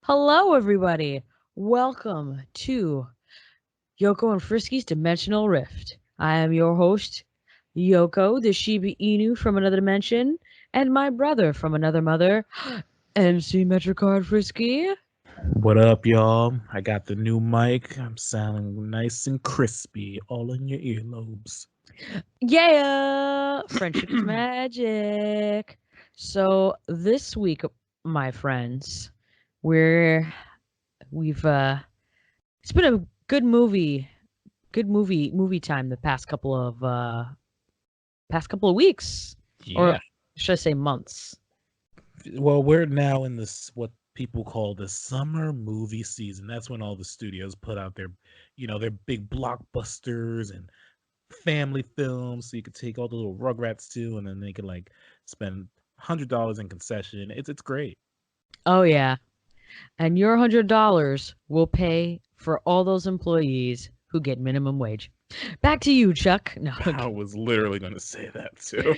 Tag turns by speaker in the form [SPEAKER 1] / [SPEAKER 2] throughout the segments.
[SPEAKER 1] Hello, everybody. Welcome to Yoko and Frisky's Dimensional Rift. I am your host, Yoko, the Shiba Inu from another dimension, and my brother from another mother, MC Metrocard Frisky.
[SPEAKER 2] What up, y'all? I got the new mic. I'm sounding nice and crispy all in your earlobes.
[SPEAKER 1] Yeah, friendship is magic. So this week, my friends, we're we've it's been a good movie time the past couple of weeks, or
[SPEAKER 2] Yeah.
[SPEAKER 1] should I say months?
[SPEAKER 2] Well, we're now in this what people call the summer movie season. That's when all the studios put out their big blockbusters and family films. So you could take all the little Rugrats too, and then they could like spend $100 in concession. It's great.
[SPEAKER 1] Oh yeah, and your $100 will pay for all those employees who get minimum wage. Back to you, Chuck. No,
[SPEAKER 2] I was literally going to say that too.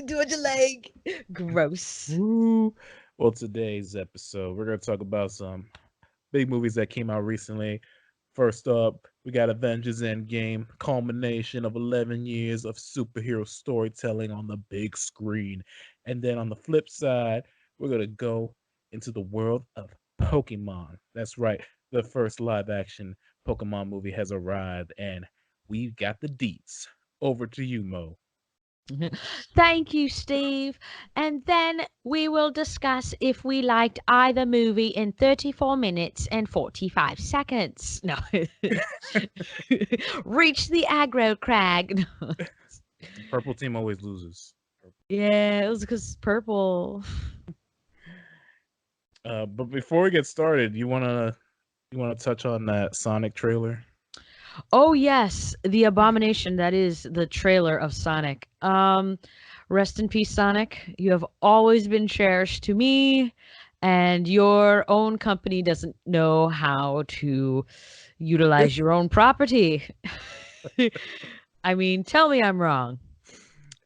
[SPEAKER 1] do what you like. Gross.
[SPEAKER 2] Woo. Well, today's episode, we're going to talk about some big movies that came out recently. First up, we got Avengers Endgame, culmination of 11 years of superhero storytelling on the big screen. And then on the flip side, we're going to go into the world of Pokemon. That's right, the first live action Pokemon movie has arrived, and we've got the deets. Over to you, Mo.
[SPEAKER 1] Thank you, Steve. And then we will discuss if we liked either movie in 34 minutes and 45 seconds. No. Reach the aggro crag. No.
[SPEAKER 2] Purple team always loses.
[SPEAKER 1] Yeah, it was because purple.
[SPEAKER 2] But before we get started, you wanna touch on that Sonic trailer?
[SPEAKER 1] Oh, yes, the abomination that is the trailer of Sonic. Rest in peace, Sonic. You have always been cherished to me, and your own company doesn't know how to utilize your own property. I mean, tell me I'm wrong.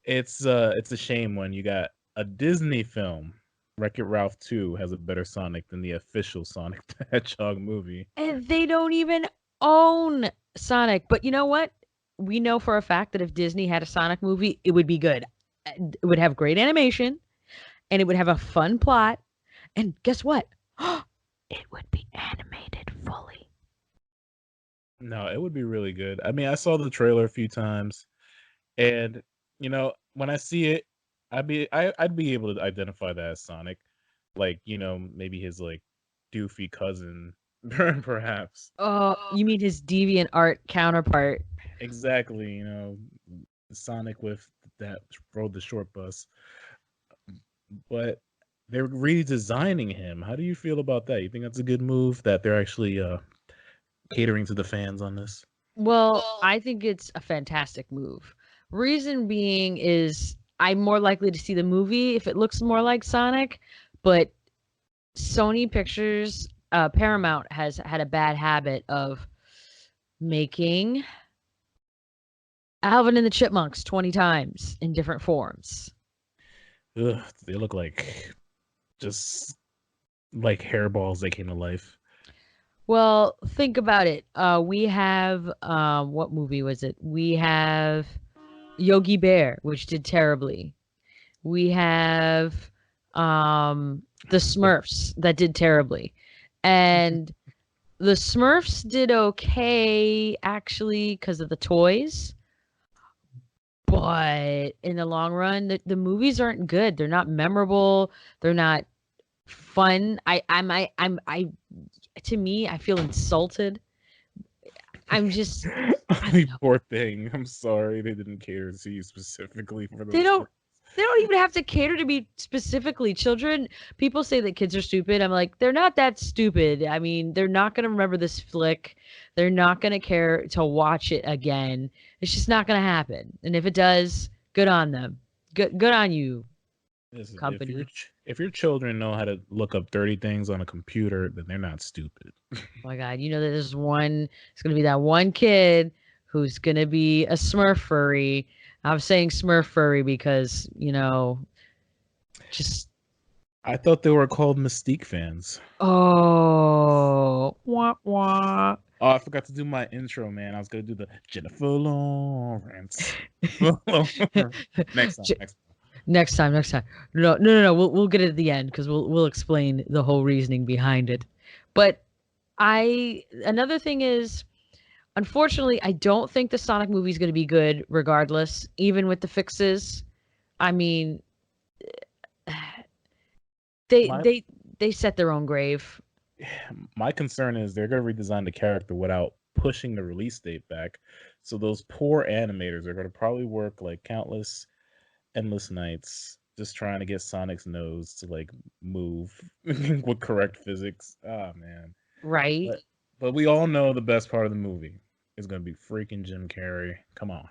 [SPEAKER 2] It's a shame when you got a Disney film. Wreck-It Ralph 2 has a better Sonic than the official Sonic the Hedgehog movie.
[SPEAKER 1] And they don't even own Sonic. But you know what? We know for a fact that if Disney had a Sonic movie, it would be good. It would have great animation and it would have a fun plot. And guess what? It would be animated fully.
[SPEAKER 2] No, it would be really good. I mean, I saw the trailer a few times, and when I see it, I'd be able to identify that as Sonic, like maybe his like doofy cousin, perhaps.
[SPEAKER 1] Oh, you mean his deviant art counterpart?
[SPEAKER 2] Exactly, Sonic with that rode the short bus. But they're redesigning him. How do you feel about that? You think that's a good move that they're actually catering to the fans on this?
[SPEAKER 1] Well, I think it's a fantastic move. Reason being is I'm more likely to see the movie if it looks more like Sonic, but Sony Pictures, Paramount has had a bad habit of making Alvin and the Chipmunks 20 times in different forms.
[SPEAKER 2] Ugh, they look like just like hairballs that came to life.
[SPEAKER 1] Well, think about it. We have what movie was it? We have Yogi Bear, which did terribly. We have the Smurfs that did terribly. And the Smurfs did okay actually because of the toys. But in the long run, the movies aren't good. They're not memorable. They're not fun. I to me, I feel insulted. I'm just I don't
[SPEAKER 2] You
[SPEAKER 1] know.
[SPEAKER 2] poor thing. I'm sorry they didn't cater to you specifically for
[SPEAKER 1] They
[SPEAKER 2] those.
[SPEAKER 1] don't they don't even have to cater to me specifically. Children, people say that kids are stupid. I'm like, they're not that stupid. I mean, they're not going to remember this flick. They're not going to care to watch it again. It's just not going to happen. And if it does, good on them. Good on you,
[SPEAKER 2] Listen,
[SPEAKER 1] company.
[SPEAKER 2] if your children know how to look up dirty things on a computer, then they're not stupid.
[SPEAKER 1] Oh my God, you know that there's one. It's gonna be that one kid who's gonna be a Smurf furry. I'm saying Smurf furry because just
[SPEAKER 2] I thought they were called Mystique fans.
[SPEAKER 1] Oh, wah, wah.
[SPEAKER 2] Oh, I forgot to do my intro, man. I was gonna do the Jennifer Lawrence. Next time,
[SPEAKER 1] J-
[SPEAKER 2] next time.
[SPEAKER 1] next time. No. We'll get it at the end because we'll explain the whole reasoning behind it. But another thing is, unfortunately, I don't think the Sonic movie is going to be good, regardless, even with the fixes. I mean, they
[SPEAKER 2] My
[SPEAKER 1] they they set their own grave.
[SPEAKER 2] my concern is they're gonna redesign the character without pushing the release date back. So those poor animators are gonna probably work like countless endless nights just trying to get Sonic's nose to like move with correct physics. Ah man.
[SPEAKER 1] Right?
[SPEAKER 2] But but we all know the best part of the movie is gonna be freaking Jim Carrey. Come on.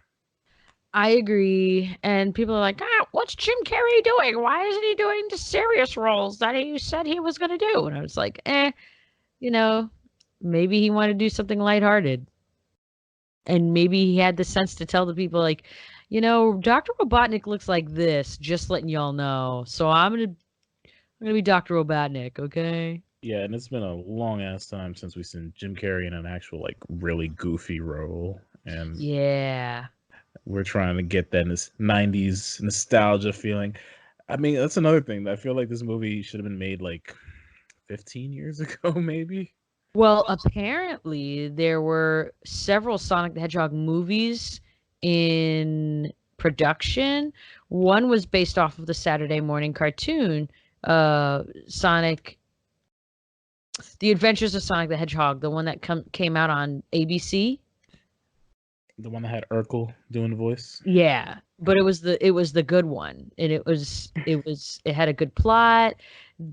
[SPEAKER 1] I agree. And people are like, what's Jim Carrey doing? Why isn't he doing the serious roles that he said he was going to do? And I was like, you know, maybe he wanted to do something lighthearted. And maybe he had the sense to tell the people, like, Dr. Robotnik looks like this, just letting y'all know. So I'm gonna be Dr. Robotnik, okay?
[SPEAKER 2] Yeah, and it's been a long ass time since we've seen Jim Carrey in an actual like really goofy role. And
[SPEAKER 1] Yeah.
[SPEAKER 2] we're trying to get that 90s nostalgia feeling. I mean, that's another thing. I feel like this movie should have been made like 15 years ago, maybe.
[SPEAKER 1] Well, apparently there were several Sonic the Hedgehog movies in production. One was based off of the Saturday morning cartoon, Sonic, The Adventures of Sonic the Hedgehog, the one that came out on ABC.
[SPEAKER 2] The one that had Urkel doing the voice.
[SPEAKER 1] Yeah, but it was the good one, and it had a good plot.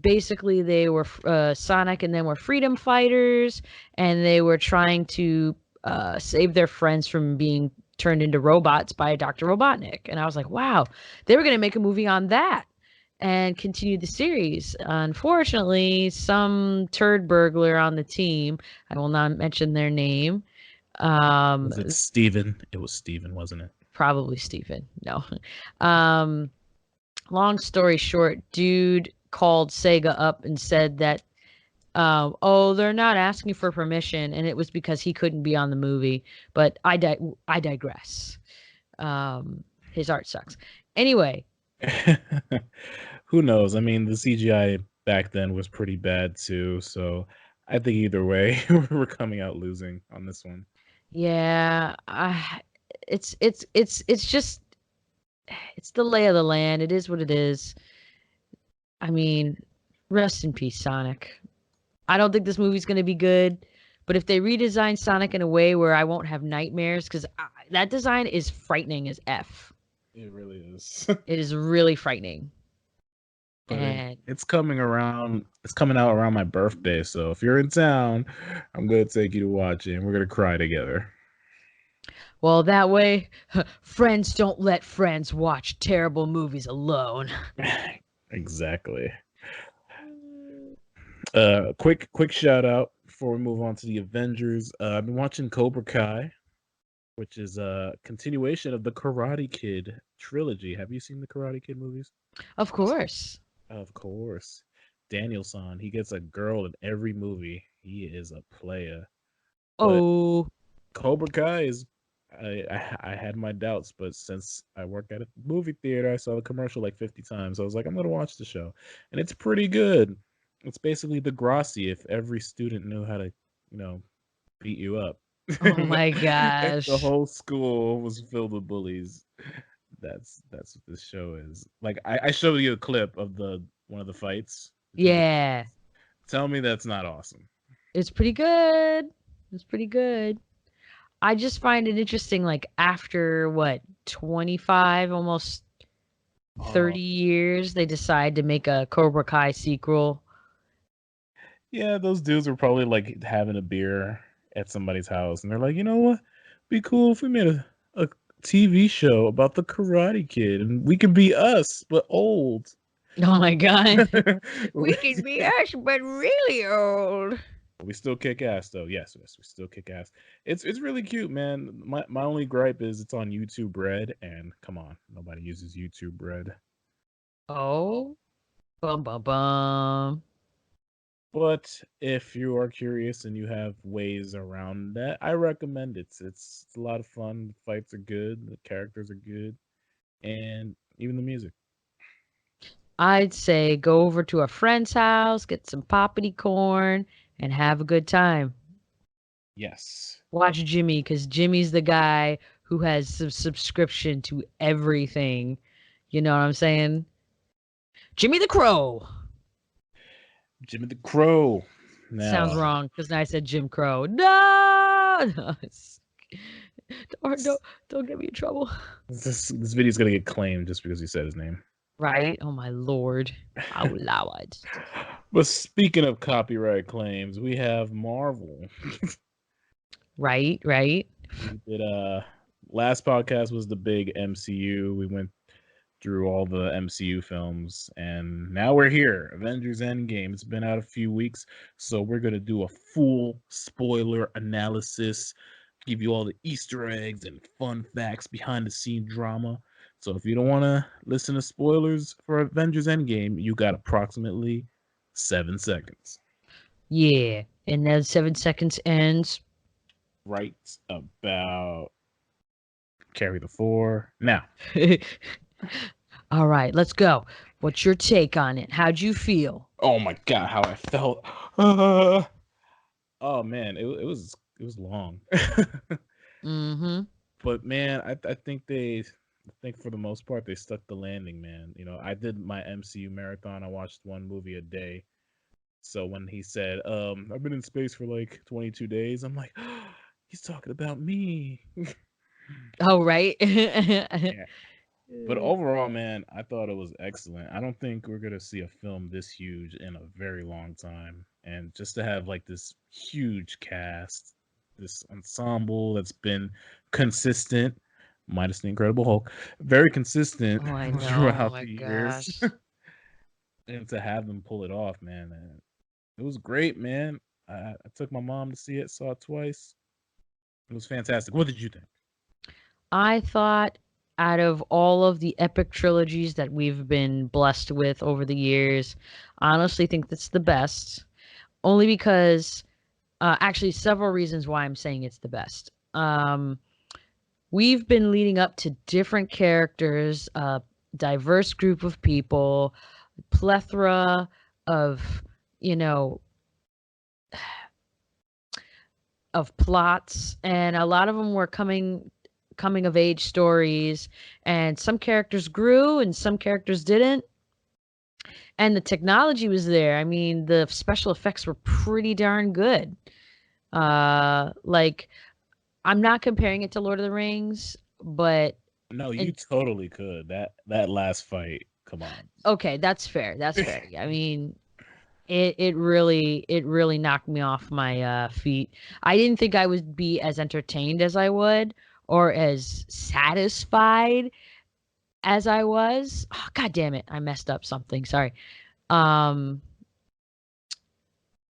[SPEAKER 1] Basically, they were Sonic and them were freedom fighters, and they were trying to save their friends from being turned into robots by Dr. Robotnik. And I was like, wow, they were going to make a movie on that and continue the series. Unfortunately, some turd burglar on the team, I will not mention their name, um,
[SPEAKER 2] Was it Steven? It was Steven, wasn't it?
[SPEAKER 1] probably Stephen. No. Um, long story short, dude called Sega up and said that, oh, they're not asking for permission, and it was because he couldn't be on the movie. But I digress. His art sucks. Anyway,
[SPEAKER 2] Who knows? I mean, the CGI back then was pretty bad too, so I think either way, we're coming out losing on this one.
[SPEAKER 1] yeah, it's just it's the lay of the land. It is what it is. I mean, rest in peace, Sonic. I don't think this movie's going to be good, but if they redesign Sonic in a way where I won't have nightmares, because that design is frightening as F.
[SPEAKER 2] It really is.
[SPEAKER 1] It is really frightening.
[SPEAKER 2] But
[SPEAKER 1] And,
[SPEAKER 2] it's coming around. It's coming out around my birthday, so if you're in town, I'm gonna take you to watch it, and we're gonna cry together.
[SPEAKER 1] well, that way, friends don't let friends watch terrible movies alone.
[SPEAKER 2] Exactly. Quick shout out before we move on to the Avengers. I've been watching Cobra Kai, which is a continuation of the Karate Kid trilogy. Have you seen the Karate Kid movies?
[SPEAKER 1] Of course.
[SPEAKER 2] Of course. Daniel-san, he gets a girl in every movie. He is a player. But
[SPEAKER 1] Oh,
[SPEAKER 2] Cobra Kai is I had my doubts, but since I work at a movie theater, I saw the commercial like 50 times. I was like, I'm gonna watch the show. And it's pretty good. It's basically the Degrassi if every student knew how to, beat you up.
[SPEAKER 1] oh my
[SPEAKER 2] If the
[SPEAKER 1] gosh.
[SPEAKER 2] whole school was filled with bullies. That's what this show is. Like I showed you a clip of the one of the fights.
[SPEAKER 1] Yeah,
[SPEAKER 2] Tell me that's not awesome.
[SPEAKER 1] it's pretty good. It's pretty good. I just find it interesting, like, after what, 25, almost
[SPEAKER 2] Oh
[SPEAKER 1] 30 years, they decide to make a Cobra Kai sequel.
[SPEAKER 2] yeah, those dudes were probably like having a beer at somebody's house, and they're like, you know what? Be cool if we made a TV show about the Karate Kid, and we could be us, but old.
[SPEAKER 1] Oh my god. We
[SPEAKER 2] we
[SPEAKER 1] can be us, but really old.
[SPEAKER 2] still kick ass though. Yes, we still kick ass. It's really cute, man. My only gripe is it's on YouTube Red, and come on, nobody uses YouTube Red.
[SPEAKER 1] Oh, Bum bum bum.
[SPEAKER 2] But if you are curious and you have ways around that, I recommend it. It's a lot of fun. The fights are good, the characters are good, and even the music.
[SPEAKER 1] I'd say go over to a friend's house, get some poppity corn, and have a good time.
[SPEAKER 2] Yes.
[SPEAKER 1] Watch Jimmy because Jimmy's the guy who has subscription to everything. You know what I'm saying? Jimmy the Crow.
[SPEAKER 2] Jimmy the Crow.
[SPEAKER 1] Sounds
[SPEAKER 2] Now,
[SPEAKER 1] wrong because I said Jim Crow. No, no don't get me in trouble.
[SPEAKER 2] this video's gonna get claimed just because he said his name.
[SPEAKER 1] Right? Oh my lord. Oh lord.
[SPEAKER 2] But speaking of copyright claims, we have Marvel.
[SPEAKER 1] Right, right.
[SPEAKER 2] We did last podcast was the big MCU. We went through all the MCU films, and now we're here. Avengers Endgame. It's been out a few weeks, so we're gonna do a full spoiler analysis, give you all the Easter eggs and fun facts, behind the scene drama. So if you don't want to listen to spoilers for Avengers Endgame, you got approximately 7 seconds.
[SPEAKER 1] Yeah. And then 7 seconds ends.
[SPEAKER 2] Right about carry the four now.
[SPEAKER 1] All right, let's go. What's your take on it? How'd you feel?
[SPEAKER 2] Oh my god, how I felt. Uh, oh man, it was long.
[SPEAKER 1] Mm-hmm.
[SPEAKER 2] But man, I think for the most part they stuck the landing, man. I did my MCU marathon. I watched one movie a day. So when he said, I've been in space for like 22 days, I'm like, he's talking about me.
[SPEAKER 1] Oh, right.
[SPEAKER 2] Yeah. But overall, man, I thought it was excellent. I don't think we're gonna see a film this huge in a very long time. And just to have like this huge cast, this ensemble that's been consistent, minus the Incredible Hulk, very consistent
[SPEAKER 1] Oh, I know. Oh
[SPEAKER 2] throughout
[SPEAKER 1] my
[SPEAKER 2] the years,
[SPEAKER 1] gosh.
[SPEAKER 2] and to have them pull it off, man, it was great, man. I took my mom to see it, saw it twice. It was fantastic. What did you think?
[SPEAKER 1] I thought out of all of the epic trilogies that we've been blessed with over the years, I honestly think that's the best. Only because, actually, several reasons why I'm saying it's the best. We've been leading up to different characters, a diverse group of people, plethora of, you know, of plots, and a lot of them were coming of age stories, and some characters grew and some characters didn't, and the technology was there. I mean, the special effects were pretty darn good. Like, I'm not comparing it to Lord of the Rings, but
[SPEAKER 2] No, you
[SPEAKER 1] it
[SPEAKER 2] totally could. That last fight, come on.
[SPEAKER 1] okay, that's fair. That's fair. I mean, it really knocked me off my feet. I didn't think I would be as entertained as I would, or as satisfied as I was. Oh, God damn it, I messed up something. Sorry. Um,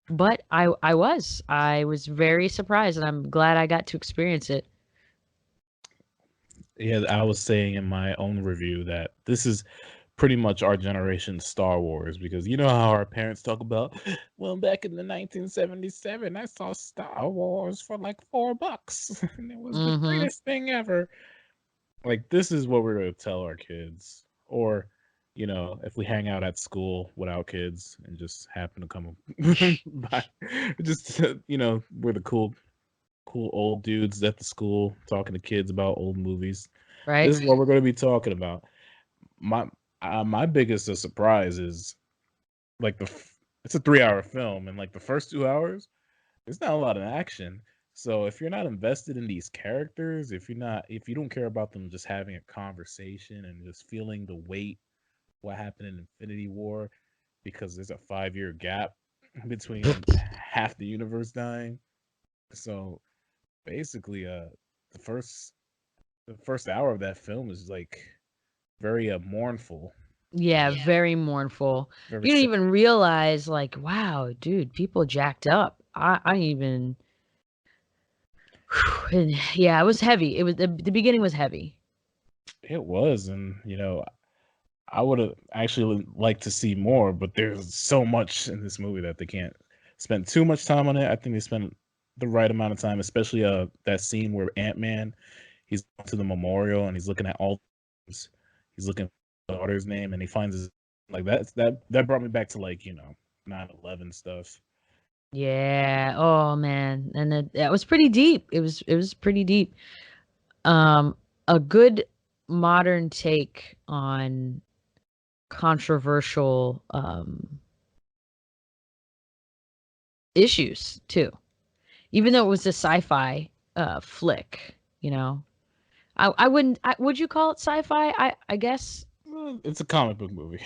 [SPEAKER 1] but I was very surprised, and I'm glad I got to experience it.
[SPEAKER 2] Yeah, I was saying in my own review that this is pretty much our generation's Star Wars, because you know how our parents talk about, well, back in the 1977, I saw Star Wars for like $4 and it was the
[SPEAKER 1] Mm-hmm.
[SPEAKER 2] greatest thing ever. Like, this is what we're going to tell our kids. Or, if we hang out at school without kids and just happen to come by, just, we're the cool old dudes at the school talking to kids about old movies.
[SPEAKER 1] Right?
[SPEAKER 2] This is what we're going to be talking about. My my biggest surprise is like it's a 3-hour film, and like the first 2 hours, there's not a lot of action. So if you're not invested in these characters, if you don't care about them just having a conversation and just feeling the weight, what happened in Infinity War, because there's a 5-year gap between half the universe dying. So basically, the first the first hour of that film is like very mournful,
[SPEAKER 1] Yeah,
[SPEAKER 2] and
[SPEAKER 1] very mournful.
[SPEAKER 2] very
[SPEAKER 1] You don't
[SPEAKER 2] sad.
[SPEAKER 1] even realize, like, wow, dude, people jacked up. I even, and yeah, it was heavy. It was the beginning was heavy.
[SPEAKER 2] It was, and I would have actually liked to see more, but there's so much in this movie that they can't spend too much time on it. I think they spent the right amount of time, especially that scene where Ant-Man he's going to the memorial and he's looking at all he's looking for his daughter's name and he finds his like that brought me back to like, 9/11 stuff.
[SPEAKER 1] Yeah. Oh man, and that was pretty deep. It was pretty deep. Um, a good modern take on controversial issues too. Even though it was a sci-fi flick, you know. I wouldn't would you call it sci-fi? I guess.
[SPEAKER 2] Well, it's a comic book movie.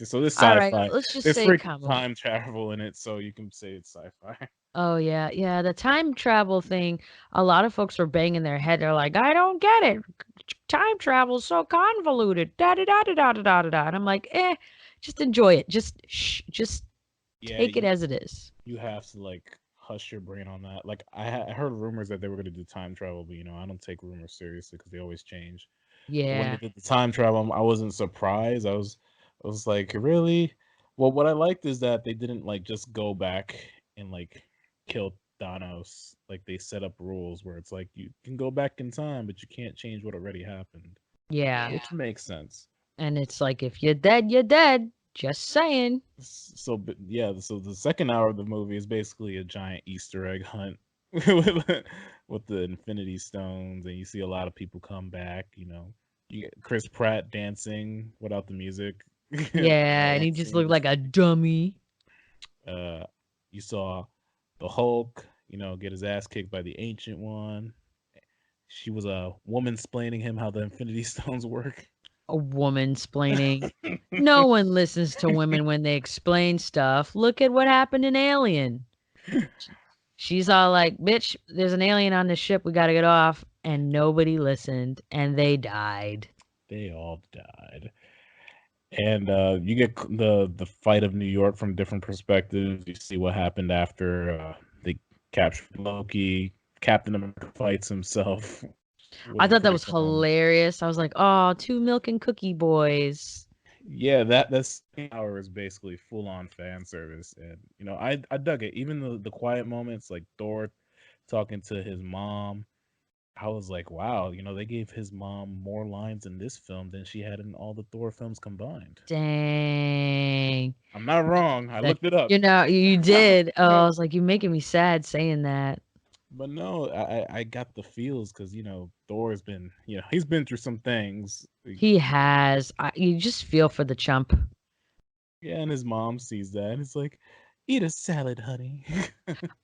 [SPEAKER 2] So this
[SPEAKER 1] All right,
[SPEAKER 2] sci-fi.
[SPEAKER 1] let's just
[SPEAKER 2] There's
[SPEAKER 1] say
[SPEAKER 2] freaking
[SPEAKER 1] comic.
[SPEAKER 2] time travel in it, so you can say it's sci-fi.
[SPEAKER 1] Oh yeah, yeah, the time travel thing, a lot of folks were banging their head. They're like, "I don't get it. Time travel's so convoluted." Da da da da da da da da. And I'm like, just enjoy it. Just
[SPEAKER 2] Yeah,
[SPEAKER 1] take it as it is.
[SPEAKER 2] you have to like hush your brain on that. Like I heard rumors that they were going to do time travel, but I don't take rumors seriously because they always change. But when they
[SPEAKER 1] Yeah.
[SPEAKER 2] did the time travel, I wasn't surprised. I was like, really? Well, what I liked is that they didn't like just go back and like kill Thanos. Like they set up rules where it's like you can go back in time, but you can't change what already happened,
[SPEAKER 1] Yeah.
[SPEAKER 2] which makes sense.
[SPEAKER 1] And it's like if you're dead, you're dead. Just saying.
[SPEAKER 2] So yeah, so the second hour of the movie is basically a giant Easter egg hunt with the Infinity Stones, and you see a lot of people come back. You get Chris Pratt dancing without the music.
[SPEAKER 1] Yeah, and
[SPEAKER 2] That
[SPEAKER 1] he just
[SPEAKER 2] scene
[SPEAKER 1] looked
[SPEAKER 2] was
[SPEAKER 1] like a dummy.
[SPEAKER 2] uh, you saw the Hulk, get his ass kicked by the Ancient One. She was a woman splaining him how the Infinity Stones work.
[SPEAKER 1] A woman splaining. No one listens to women when they explain stuff. Look at what happened in Alien. She's all like, "Bitch, there's an alien on this ship. We got to get off." And nobody listened and they died.
[SPEAKER 2] They all died. And you get the fight of New York from different perspectives. You see what happened after they captured Loki. Captain America fights himself,
[SPEAKER 1] I
[SPEAKER 2] which is
[SPEAKER 1] thought that
[SPEAKER 2] pretty
[SPEAKER 1] was
[SPEAKER 2] fun.
[SPEAKER 1] hilarious. I was like, "Oh, two milk and cookie boys."
[SPEAKER 2] Yeah, that's hour is basically full on fan service, and I dug it. Even the quiet moments, like Thor talking to his mom, I was like, wow, they gave his mom more lines in this film than she had in all the Thor films combined.
[SPEAKER 1] Dang.
[SPEAKER 2] I'm not wrong. I
[SPEAKER 1] That
[SPEAKER 2] looked it up.
[SPEAKER 1] you did. Oh, I was like, "You're making me sad saying that."
[SPEAKER 2] But no, I got the feels because Thor's been he's been through some things.
[SPEAKER 1] He has. You just feel for the chump.
[SPEAKER 2] Yeah, and his mom sees that and it's like, eat a salad, honey.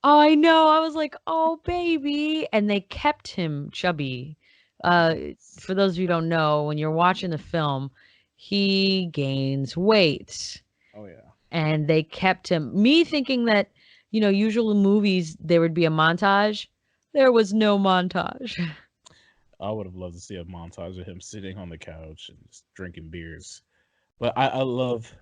[SPEAKER 1] Oh, I know. I was like, "Oh, baby." And they kept him chubby. Uh, for those of you who don't know, when you're watching the film, he gains weight.
[SPEAKER 2] Oh yeah,
[SPEAKER 1] And they kept him. Me thinking that, usual in movies there would be a montage. There was no montage.
[SPEAKER 2] I would have loved to see a montage of him sitting on the couch and just drinking beers. But I love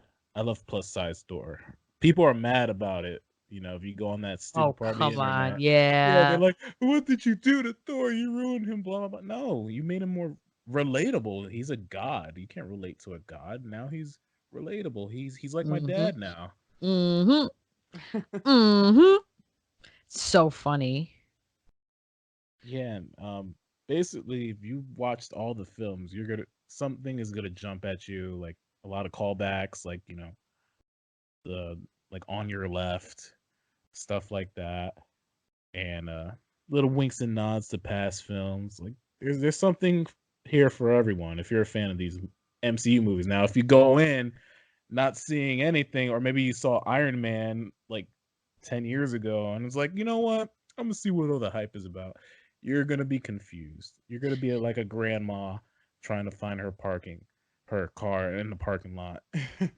[SPEAKER 2] plus size Thor. People are mad about it. If you go on that
[SPEAKER 1] Oh,
[SPEAKER 2] stupid part of the
[SPEAKER 1] come on.
[SPEAKER 2] internet, yeah, they're
[SPEAKER 1] Yeah.
[SPEAKER 2] like, "What did you do to Thor? You ruined him." Blah blah blah. No, you made him more relatable. He's a god. You can't relate to a god. Now he's relatable. He's like my
[SPEAKER 1] Mhm.
[SPEAKER 2] dad now.
[SPEAKER 1] Mhm. Mhm. So funny.
[SPEAKER 2] Yeah, and, basically, if you watched all the films, you're gonna something is gonna jump at you, like a lot of callbacks, like the like on your left, stuff like that, and little winks and nods to past films. Like there's something here for everyone if you're a fan of these MCU movies. Now, if you go in not seeing anything, or maybe you saw Iron Man like 10 years ago, and it's like, you know what? I'm gonna see what all the hype is about. You're gonna be confused. You're gonna be like a grandma trying to find her car in the parking lot.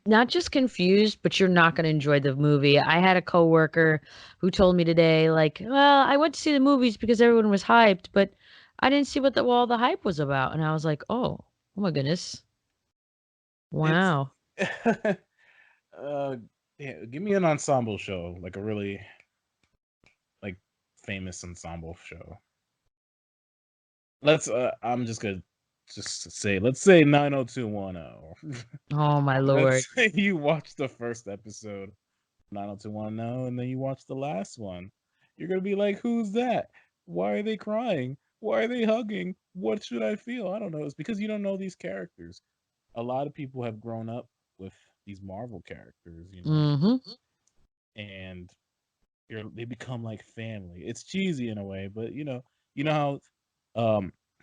[SPEAKER 1] Not just confused, but you're not going to enjoy the movie. I had a coworker who told me today, like, "Well, I went to see the movies because everyone was hyped, but I didn't see what all the hype was about." And I was like, oh my goodness.
[SPEAKER 2] It's
[SPEAKER 1] Wow.
[SPEAKER 2] uh yeah, give me an ensemble show, like a really like famous ensemble show. I'm just gonna just say, let's say 90210.
[SPEAKER 1] Oh my lord.
[SPEAKER 2] Let's say you watch the first episode 90210 and then you watch the last one. You're gonna be like, who's that? Why are they crying? Why are they hugging? What should I feel? I don't know. It's because you don't know these characters. A lot of people have grown up with these Marvel characters,
[SPEAKER 1] Mm-hmm.
[SPEAKER 2] and they become like family. It's cheesy in a way, but you know how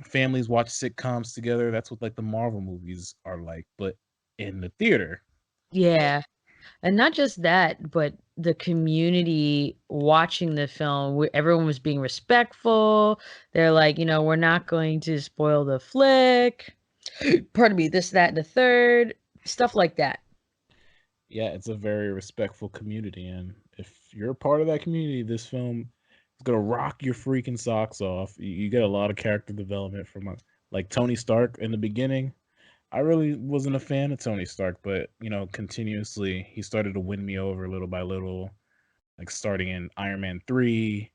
[SPEAKER 2] families watch sitcoms together. That's what like the Marvel movies are like, but in the theater.
[SPEAKER 1] Yeah. And not just that, but the community watching the film, where everyone was being respectful. They're like, we're not going to spoil the flick. Pardon me, this, that, and the third. Stuff like that.
[SPEAKER 2] Yeah, it's a very respectful community, and if you're a part of that community, this film is gonna rock your freaking socks off. You get a lot of character development from like Tony Stark in the beginning. I really wasn't a fan of Tony Stark, but continuously he started to win me over little by little. Like starting in Iron Man 3,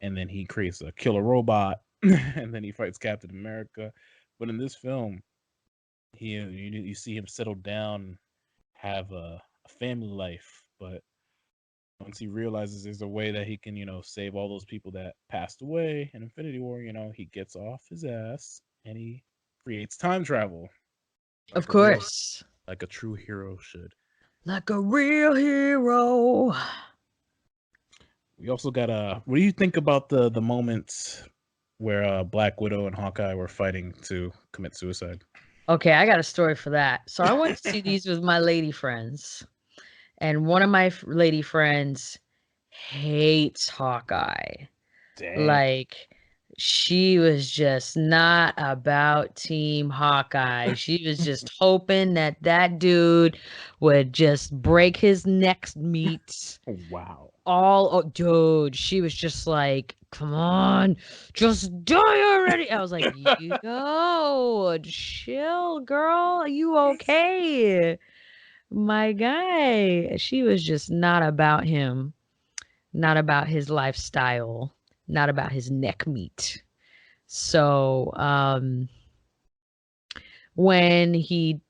[SPEAKER 2] and then he creates a killer robot, and then he fights Captain America. But in this film, you see him settle down, have a family life, but once he realizes there's a way that he can, save all those people that passed away in Infinity War, he gets off his ass and he creates time travel
[SPEAKER 1] Of
[SPEAKER 2] like a real,
[SPEAKER 1] course.
[SPEAKER 2] like a true hero should.
[SPEAKER 1] Like a real hero.
[SPEAKER 2] We also got what do you think about the moments where Black Widow and Hawkeye were fighting to commit suicide?
[SPEAKER 1] Okay, I got a story for that. So I went to see these with my lady friends, and one of my lady friends hates Hawkeye.
[SPEAKER 2] Dang.
[SPEAKER 1] Like, she was just not about Team Hawkeye. She was just hoping that that dude would just break his neck's meat.
[SPEAKER 2] Wow.
[SPEAKER 1] Oh, dude, she was just like, come on, just die already. I was like, yo, chill, girl. Are you okay? My guy. She was just not about him, not about his lifestyle, not about his neck meat. So, when he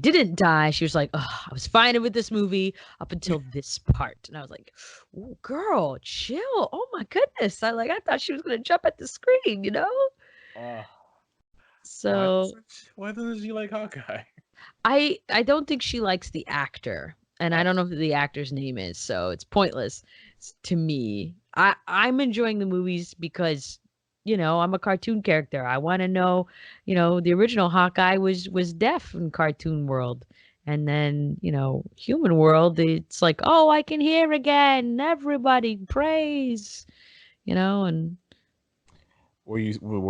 [SPEAKER 1] didn't die, she was like, "Ugh, I was fine with this movie up until this part." And I was like, "Ooh, girl, chill. Oh my goodness." I thought she was gonna jump at the screen, you know?
[SPEAKER 2] uh,
[SPEAKER 1] So
[SPEAKER 2] why doesn't she like Hawkeye?
[SPEAKER 1] I don't think she likes the actor. And I
[SPEAKER 2] Uh,
[SPEAKER 1] don't know who the actor's name is, so it's pointless to me. I'm enjoying the movies because I'm a cartoon character. I want to know, the original Hawkeye was deaf in cartoon world. And then, human world, it's like, "Oh, I can hear again. Everybody praise." And
[SPEAKER 2] were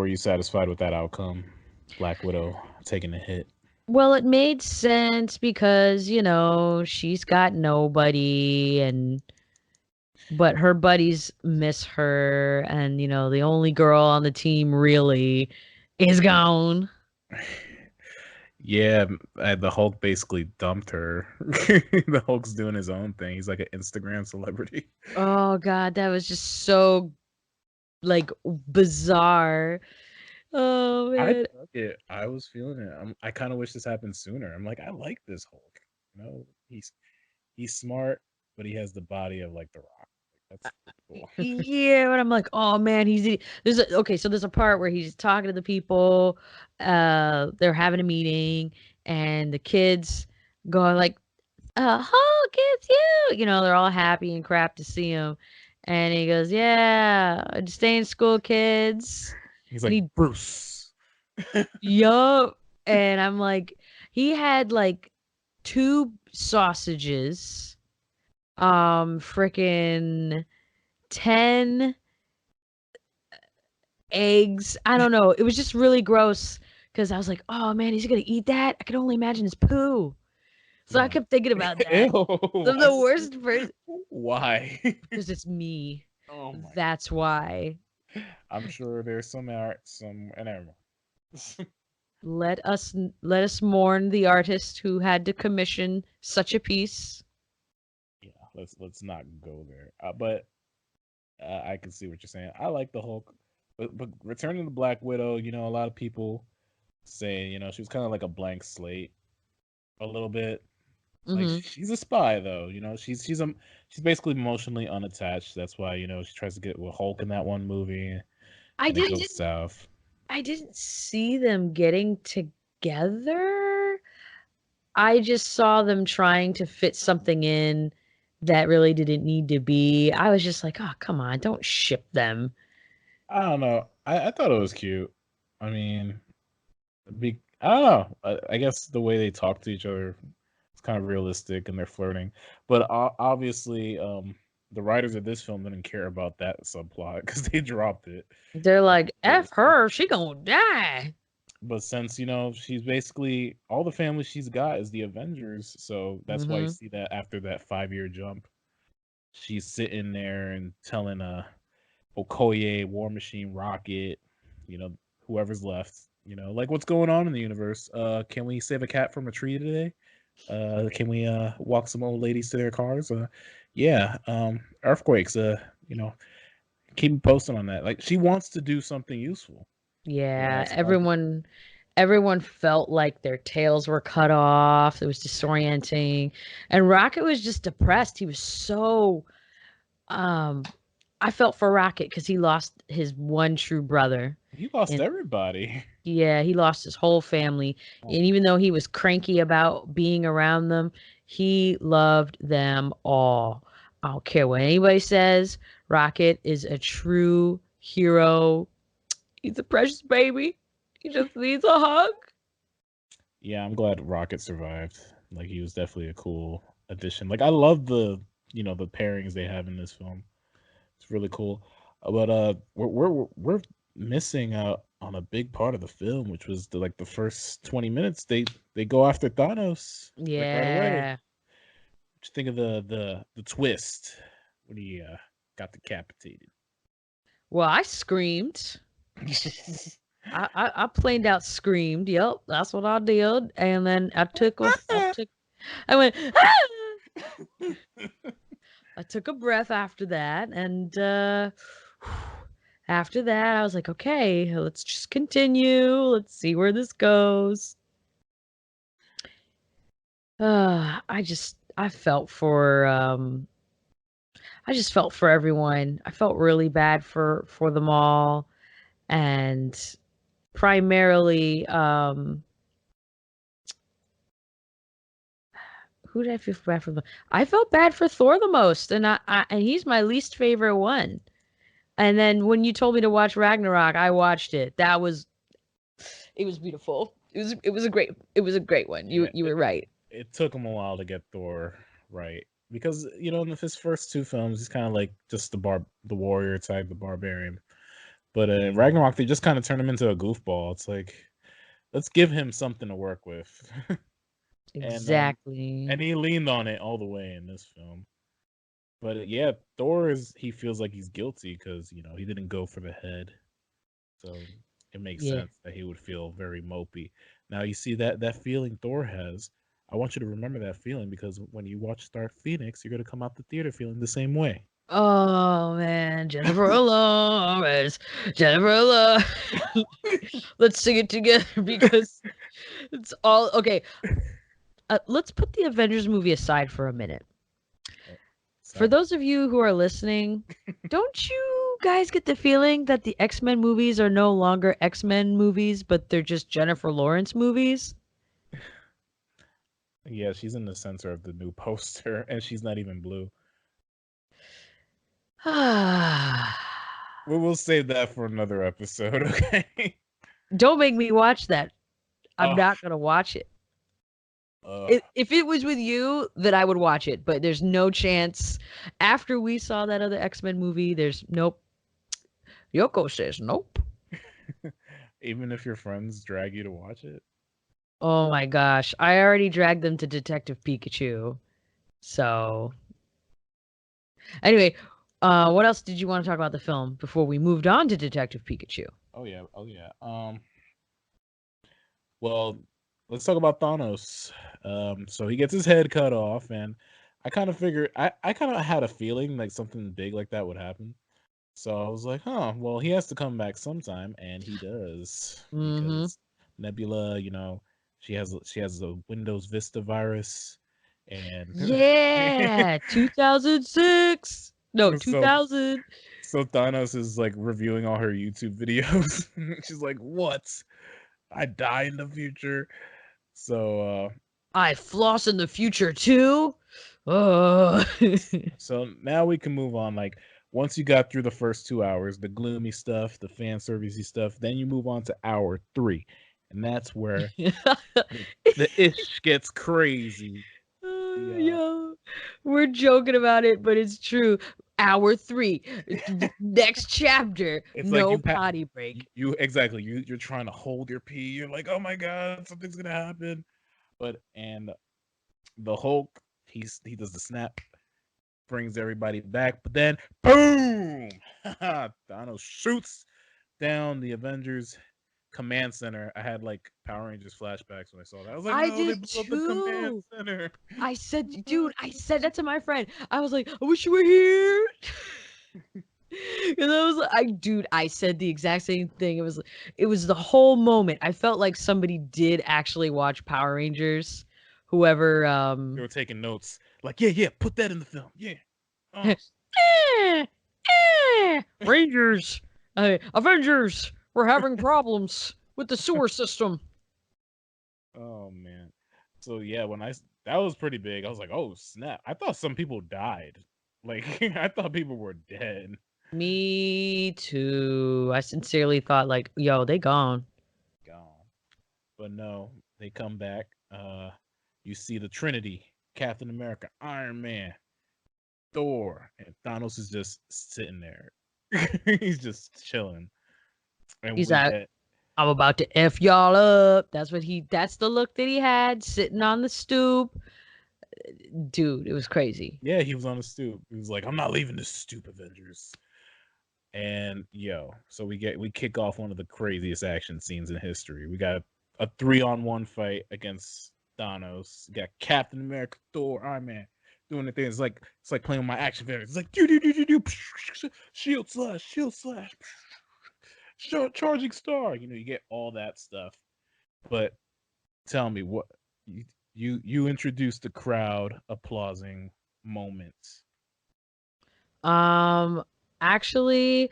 [SPEAKER 2] you satisfied with that outcome? Black Widow taking a hit.
[SPEAKER 1] well, it made sense because, she's got nobody, and but her buddies miss her, and the only girl on the team really is gone.
[SPEAKER 2] Yeah, the Hulk basically dumped her. The Hulk's doing his own thing. He's like an Instagram celebrity.
[SPEAKER 1] Oh god, that was just so like bizarre. Oh
[SPEAKER 2] I
[SPEAKER 1] man.
[SPEAKER 2] dug it. I was feeling it. I kind of wish this happened sooner. I'm like, I like this Hulk. He's smart, but he has the body of like the Rock. Like, that's cool.
[SPEAKER 1] Yeah, but I'm like, oh man, okay, so there's a part where he's talking to the people, they're having a meeting, and the kids going like, Hulk, it's you. They're all happy and crap to see him. And he goes, yeah, stay in school, kids.
[SPEAKER 2] He's
[SPEAKER 1] And
[SPEAKER 2] like
[SPEAKER 1] he,
[SPEAKER 2] Bruce.
[SPEAKER 1] yup. And I'm like, he had like two sausages, freaking 10 eggs. I don't know. It was just really gross because I was like, oh man, he's going to eat that? I can only imagine his poo. So I
[SPEAKER 2] No.
[SPEAKER 1] kept thinking about that.
[SPEAKER 2] Ew.
[SPEAKER 1] I'm
[SPEAKER 2] Why
[SPEAKER 1] the
[SPEAKER 2] would you?
[SPEAKER 1] worst person
[SPEAKER 2] Why?
[SPEAKER 1] because it's me.
[SPEAKER 2] Oh my
[SPEAKER 1] That's why.
[SPEAKER 2] I'm sure there's some art, some and everyone.
[SPEAKER 1] Let us mourn the artist who had to commission such a piece.
[SPEAKER 2] Yeah, let's not go there. But I can see what you're saying. I like the Hulk, but returning to Black Widow, a lot of people saying, she was kind of like a blank slate a little bit. Like
[SPEAKER 1] Mhm.
[SPEAKER 2] she's a spy though, she's basically emotionally unattached. That's why she tries to get with Hulk in that one movie,
[SPEAKER 1] I
[SPEAKER 2] and it
[SPEAKER 1] didn't
[SPEAKER 2] goes south.
[SPEAKER 1] I didn't see them getting together. I just saw them trying to fit something in that really didn't need to be. I was just like, "Oh, come on, don't ship them."
[SPEAKER 2] I don't know. I thought it was cute. I mean, I don't know. I guess the way they talk to each other, it's kind of realistic, and they're flirting. But obviously, the writers of this film didn't care about that subplot because they dropped it.
[SPEAKER 1] They're
[SPEAKER 2] That's
[SPEAKER 1] like,
[SPEAKER 2] what it
[SPEAKER 1] "F
[SPEAKER 2] seemed.
[SPEAKER 1] her, she gonna die."
[SPEAKER 2] But since she's basically all the family she's got is the Avengers, so that's why you
[SPEAKER 1] Mhm.
[SPEAKER 2] see that after that 5 year jump, she's sitting there and telling Okoye, War Machine, Rocket, you know, whoever's left, like what's going on in the universe. Can we save a cat from a tree today? Can we walk some old ladies to their cars? Yeah. Earthquakes. You know, keep me posted on that. Like she wants to do something useful.
[SPEAKER 1] Yeah,
[SPEAKER 2] So
[SPEAKER 1] everyone felt like their tails were cut off. It was disorienting. And Rocket was just depressed. He was so um I felt for Rocket because he lost his one true brother.
[SPEAKER 2] he lost
[SPEAKER 1] And
[SPEAKER 2] everybody.
[SPEAKER 1] yeah, he lost his whole family. And even though he was cranky about being around them, he loved them all. I don't care what anybody says. Rocket is a true hero. He's a precious baby. He just needs a hug.
[SPEAKER 2] Yeah, I'm glad Rocket survived. Like he was definitely a cool addition. Like I love the pairings they have in this film. It's really cool. But we're missing out on a big part of the film, which was the first 20 minutes. They go after Thanos like right away.
[SPEAKER 1] Yeah.
[SPEAKER 2] What you think of the twist when he got decapitated?
[SPEAKER 1] Well, I screamed. I plain out screamed. Yep, that's what I did. And then I went, "Ah!" I took a breath after that, and after that, I was like, okay, let's just continue. Let's see where this goes. I felt for I just felt for everyone. I felt really bad for them all, and primarily, who did I feel bad for? I felt bad for Thor the most, and and he's my least favorite one. And then when you told me to watch Ragnarok, I watched it. It was beautiful. It was a great one.
[SPEAKER 2] Yeah,
[SPEAKER 1] You were right.
[SPEAKER 2] it took him a while to get Thor right because in his first two films he's kind of like just the warrior type, the barbarian. But in Ragnarok they just kind of turn him into a goofball. It's like let's give him something to work with, and
[SPEAKER 1] Exactly.
[SPEAKER 2] he leaned on it all the way in this film. But yeah, Thor he feels like he's guilty because he didn't go for the head, so it makes
[SPEAKER 1] Yeah.
[SPEAKER 2] sense that he would feel very mopey. Now you see that feeling Thor has. I want you to remember that feeling because when you watch Dark Phoenix, you're gonna come out the theater feeling the same way.
[SPEAKER 1] Oh man, Jennifer Lawrence, Jennifer Lawrence. Let's sing it together because it's all okay. Let's put the Avengers movie aside for a minute.
[SPEAKER 2] Oh,
[SPEAKER 1] For
[SPEAKER 2] sorry.
[SPEAKER 1] those of you who are listening, don't you guys get the feeling that the X-Men movies are no longer X-Men movies, but they're just Jennifer Lawrence movies?
[SPEAKER 2] Yeah, she's in the center of the new poster, and she's not even blue. We'll save that for another episode, okay?
[SPEAKER 1] Don't make me watch that. I'm
[SPEAKER 2] Oh,
[SPEAKER 1] not gonna watch it.
[SPEAKER 2] uh,
[SPEAKER 1] If it was with you, then I would watch it, but there's no chance. After we saw that other X-Men movie, there's nope. Yoko says nope.
[SPEAKER 2] even if your friends drag you to watch it.
[SPEAKER 1] Oh my gosh. I already dragged them to Detective Pikachu. So, anyway, what else did you want to talk about the film before we moved on to Detective Pikachu?
[SPEAKER 2] Oh yeah, oh yeah. Well, let's talk about Thanos. So he gets his head cut off, and I kind of figured, I kind of had a feeling like something big like that would happen. So I was like, huh, well, he has to come back sometime, and he does
[SPEAKER 1] Mm-hmm.
[SPEAKER 2] because Nebula, she has a Windows Vista virus, and
[SPEAKER 1] Yeah, 2006. No,
[SPEAKER 2] so
[SPEAKER 1] 2000.
[SPEAKER 2] so Thanos is like reviewing all her YouTube videos. She's like, "What? I die in the future." So
[SPEAKER 1] I floss in the future too. Oh.
[SPEAKER 2] so now we can move on. Like once you got through the first 2 hours, the gloomy stuff, the fan servicey stuff, then you move on to hour three, and that's where the ish gets crazy. Yeah,
[SPEAKER 1] Yo, we're joking about it, but it's true. Hour three, next chapter,
[SPEAKER 2] it's like
[SPEAKER 1] no potty break.
[SPEAKER 2] you exactly you're trying to hold your pee. You're like, oh my god, something's gonna happen. But and the Hulk, he does the snap, brings everybody back, but then boom, Thanos shoots down the Avengers command center. I had like Power Rangers flashbacks when I saw that. I was like,
[SPEAKER 1] I
[SPEAKER 2] no, they
[SPEAKER 1] did
[SPEAKER 2] blew up the command
[SPEAKER 1] too.
[SPEAKER 2] center.
[SPEAKER 1] I said, dude, I said that to my friend. I was like, I wish you were here. And I was like, dude, I said the exact same thing. It was the whole moment. I felt like somebody did actually watch Power Rangers. Whoever,
[SPEAKER 2] They were taking notes, like, yeah, put that in the film, yeah. Oh,
[SPEAKER 1] eh, Rangers, Avengers, we're having problems with the sewer system.
[SPEAKER 2] oh man. So yeah, that was pretty big. I was like, oh snap! I thought some people died. Like I thought people were dead.
[SPEAKER 1] Me too. I sincerely thought, like, yo, they gone.
[SPEAKER 2] Gone. But no, they come back. You see the Trinity, Captain America, Iron Man, Thor, and Thanos is just sitting there. He's just chilling. And
[SPEAKER 1] He's
[SPEAKER 2] we
[SPEAKER 1] like,
[SPEAKER 2] get
[SPEAKER 1] I'm about to F y'all up. That's the look that he had sitting on the stoop. Dude, it was crazy.
[SPEAKER 2] yeah, he was on the stoop. He was like, I'm not leaving this stoop, Avengers. And so we kick off one of the craziest action scenes in history. We got a 3-on-1 fight against Thanos. You got Captain America, Thor, Iron Man doing the thing. It's like playing with my action figures. It's like do shield slash, charging star. You get all that stuff. But tell me what you introduced the crowd applauding moments.
[SPEAKER 1] Um, actually,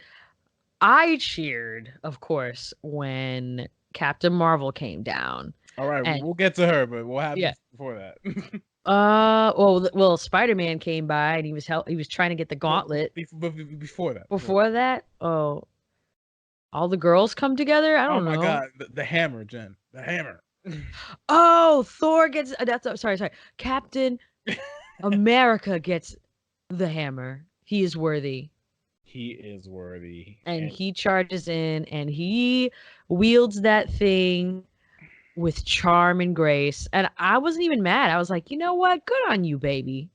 [SPEAKER 1] I cheered, of course, when Captain Marvel came down.
[SPEAKER 2] All right,
[SPEAKER 1] And
[SPEAKER 2] we'll get to her, but what
[SPEAKER 1] yeah.
[SPEAKER 2] happens before that?
[SPEAKER 1] Well, Spider-Man came by and he was trying to get the
[SPEAKER 2] But
[SPEAKER 1] gauntlet.
[SPEAKER 2] before that,
[SPEAKER 1] Before that, oh, all the girls come together? I
[SPEAKER 2] oh
[SPEAKER 1] don't
[SPEAKER 2] my
[SPEAKER 1] know.
[SPEAKER 2] god, the hammer, Jen, the hammer.
[SPEAKER 1] Oh, Thor gets sorry. Captain America gets the hammer. He is worthy.
[SPEAKER 2] He is worthy,
[SPEAKER 1] And
[SPEAKER 2] and
[SPEAKER 1] he charges in and he wields that thing with charm and grace. And I wasn't even mad. I was like, you know what? Good on you, baby.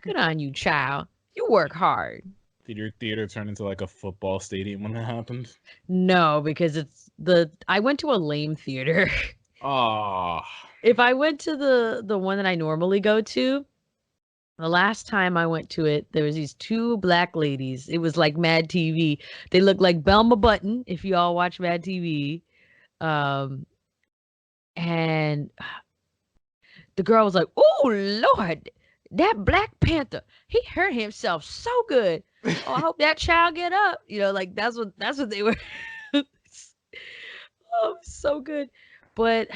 [SPEAKER 1] Good on you, child. You work hard.
[SPEAKER 2] did your theater turn into like a football stadium when that happened?
[SPEAKER 1] No, because I went to a lame theater.
[SPEAKER 2] Ah,
[SPEAKER 1] If I went to the one that I normally go to, the last time I went to it, there was these two black ladies. It was like Mad TV. They looked like Belma Button, if you all watch Mad TV. Um, and the girl was like, "Oh Lord, that Black Panther, he hurt himself so good. Oh, I hope that child get up." Like that's what they were. Oh, so good. But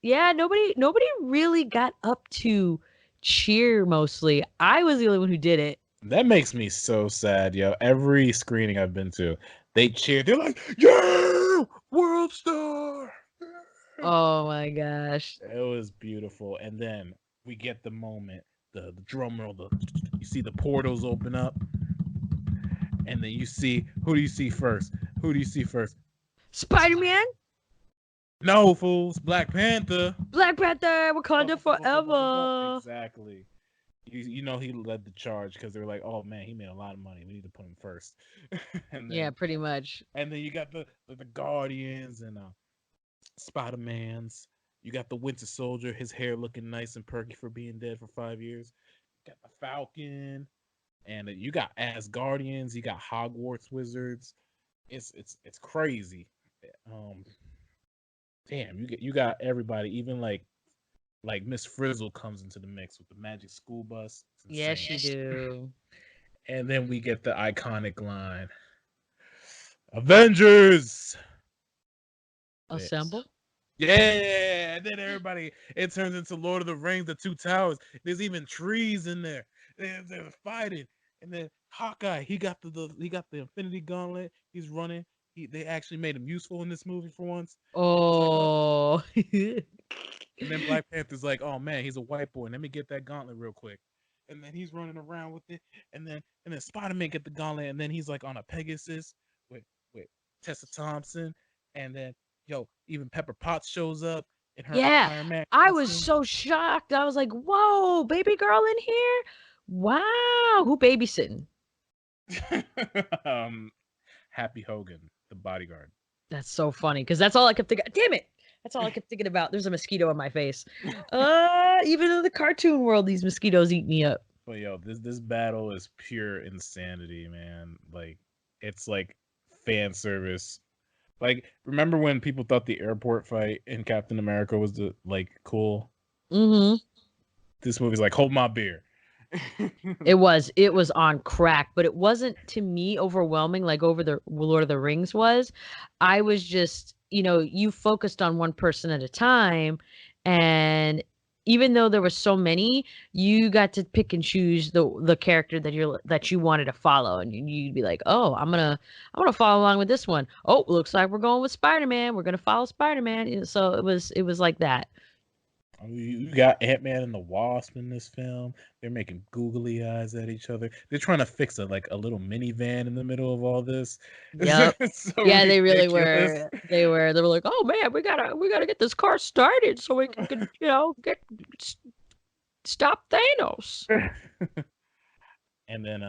[SPEAKER 1] yeah, nobody really got up to cheer mostly. I was the only one who did it.
[SPEAKER 2] that makes me so sad, yo. Every screening I've been to, they cheer. They're like, "Yeah, world star!"
[SPEAKER 1] Oh my gosh.
[SPEAKER 2] It was beautiful, and then we get the moment, the drum roll, you see the portals open up, and then you see who do you see first? Who do you see first?
[SPEAKER 1] Spider-Man,
[SPEAKER 2] No, fools, Black Panther.
[SPEAKER 1] Black Panther, Wakanda forever.
[SPEAKER 2] Exactly. He led the charge because they were like, "Oh man, he made a lot of money. We need to put him first." and
[SPEAKER 1] Yeah,
[SPEAKER 2] then
[SPEAKER 1] pretty much.
[SPEAKER 2] and then you got the Guardians and Spider Man's. You got the Winter Soldier, his hair looking nice and perky for being dead for 5 years. Got the Falcon, and you got Asgardians. You got Hogwarts wizards. It's crazy. Um, damn, you got everybody, even like Miss Frizzle comes into the mix with the magic school bus. It's
[SPEAKER 1] Yes,
[SPEAKER 2] insane.
[SPEAKER 1] she do.
[SPEAKER 2] And then we get the iconic line, Avengers.
[SPEAKER 1] Assemble.
[SPEAKER 2] Yeah, and then everybody, it turns into Lord of the Rings, the Two Towers. There's even trees in there. They're fighting, and then Hawkeye, he got the Infinity Gauntlet. He's running. They actually made him useful in this movie for once. It's like, oh,
[SPEAKER 1] Oh.
[SPEAKER 2] and then Black Panther's like, oh man, he's a white boy. Let me get that gauntlet real quick. And then he's running around with it. And then Spider-Man get the gauntlet, and then he's like on a Pegasus with with Tessa Thompson. And then even Pepper Potts shows up in her
[SPEAKER 1] Yeah,
[SPEAKER 2] Iron Man
[SPEAKER 1] I was
[SPEAKER 2] costume.
[SPEAKER 1] so shocked. I was like, "Whoa, baby girl in here? Wow, who babysitting?"
[SPEAKER 2] um, Happy Hogan, the bodyguard.
[SPEAKER 1] That's so funny because that's all I kept thinking. Damn it, that's all I kept thinking about. There's a mosquito on my face. Even in the cartoon world, these mosquitoes eat me up.
[SPEAKER 2] But this battle is pure insanity, man. Like it's like fan service. Like, remember when people thought the airport fight in Captain America was like cool?
[SPEAKER 1] Mm-hmm.
[SPEAKER 2] This movie's like, hold my beer.
[SPEAKER 1] It was on crack, but it wasn't to me overwhelming like over the Lord of the Rings was. I was just, you focused on one person at a time, and even though there were so many, you got to pick and choose the character that you wanted to follow, and you'd be like, "Oh, I'm gonna follow along with this one. Oh, looks like we're going with Spider-Man. We're gonna follow Spider-Man." So it was like that.
[SPEAKER 2] You got Ant-Man and the Wasp in this film. They're making googly eyes at each other. They're trying to fix a little minivan in the middle of all this.
[SPEAKER 1] Yep.
[SPEAKER 2] It's so
[SPEAKER 1] Yeah, they really
[SPEAKER 2] ridiculous.
[SPEAKER 1] were. They were like, "Oh man, we gotta get this car started so we can get s- stop Thanos."
[SPEAKER 2] And then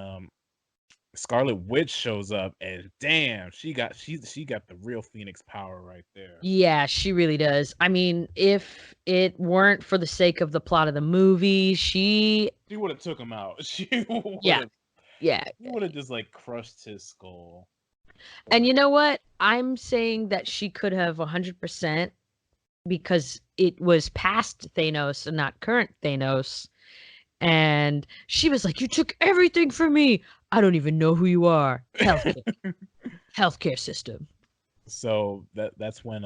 [SPEAKER 2] Scarlet Witch shows up, and damn, she got the real Phoenix power right there.
[SPEAKER 1] Yeah, she really does. I mean, if it weren't for the sake of the plot of the movie,
[SPEAKER 2] She would have took him out.
[SPEAKER 1] yeah, yeah.
[SPEAKER 2] She would have just like crushed his skull.
[SPEAKER 1] And
[SPEAKER 2] But
[SPEAKER 1] you know what? I'm saying that she could have 100% because it was past Thanos and not current Thanos. And she was like, "You took everything from me. I don't even know who you are." Healthcare system.
[SPEAKER 2] so that's when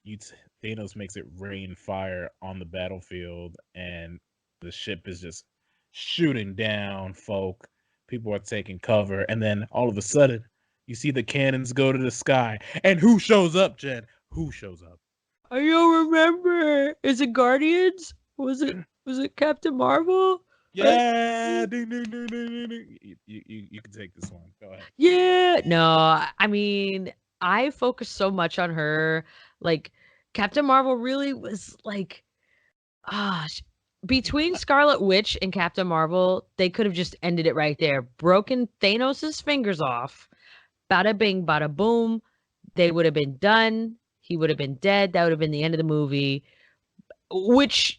[SPEAKER 2] you Thanos makes it rain fire on the battlefield, and the ship is just shooting down folk. People are taking cover, and then all of a sudden, you see the cannons go to the sky, and who shows up, Jen? Who shows up?
[SPEAKER 1] I don't remember. Is it Guardians? Was it Captain Marvel? I,
[SPEAKER 2] Yeah, ding, ding, ding, ding, ding, ding. You can take this one. Go ahead.
[SPEAKER 1] yeah. No, I mean, I focused so much on her. Like Captain Marvel really was like ah sh- between Scarlet Witch and Captain Marvel, they could have just ended it right there. Broken Thanos's fingers off. Bada bing, bada boom. They would have been done. He would have been dead. That would have been the end of the movie. Which,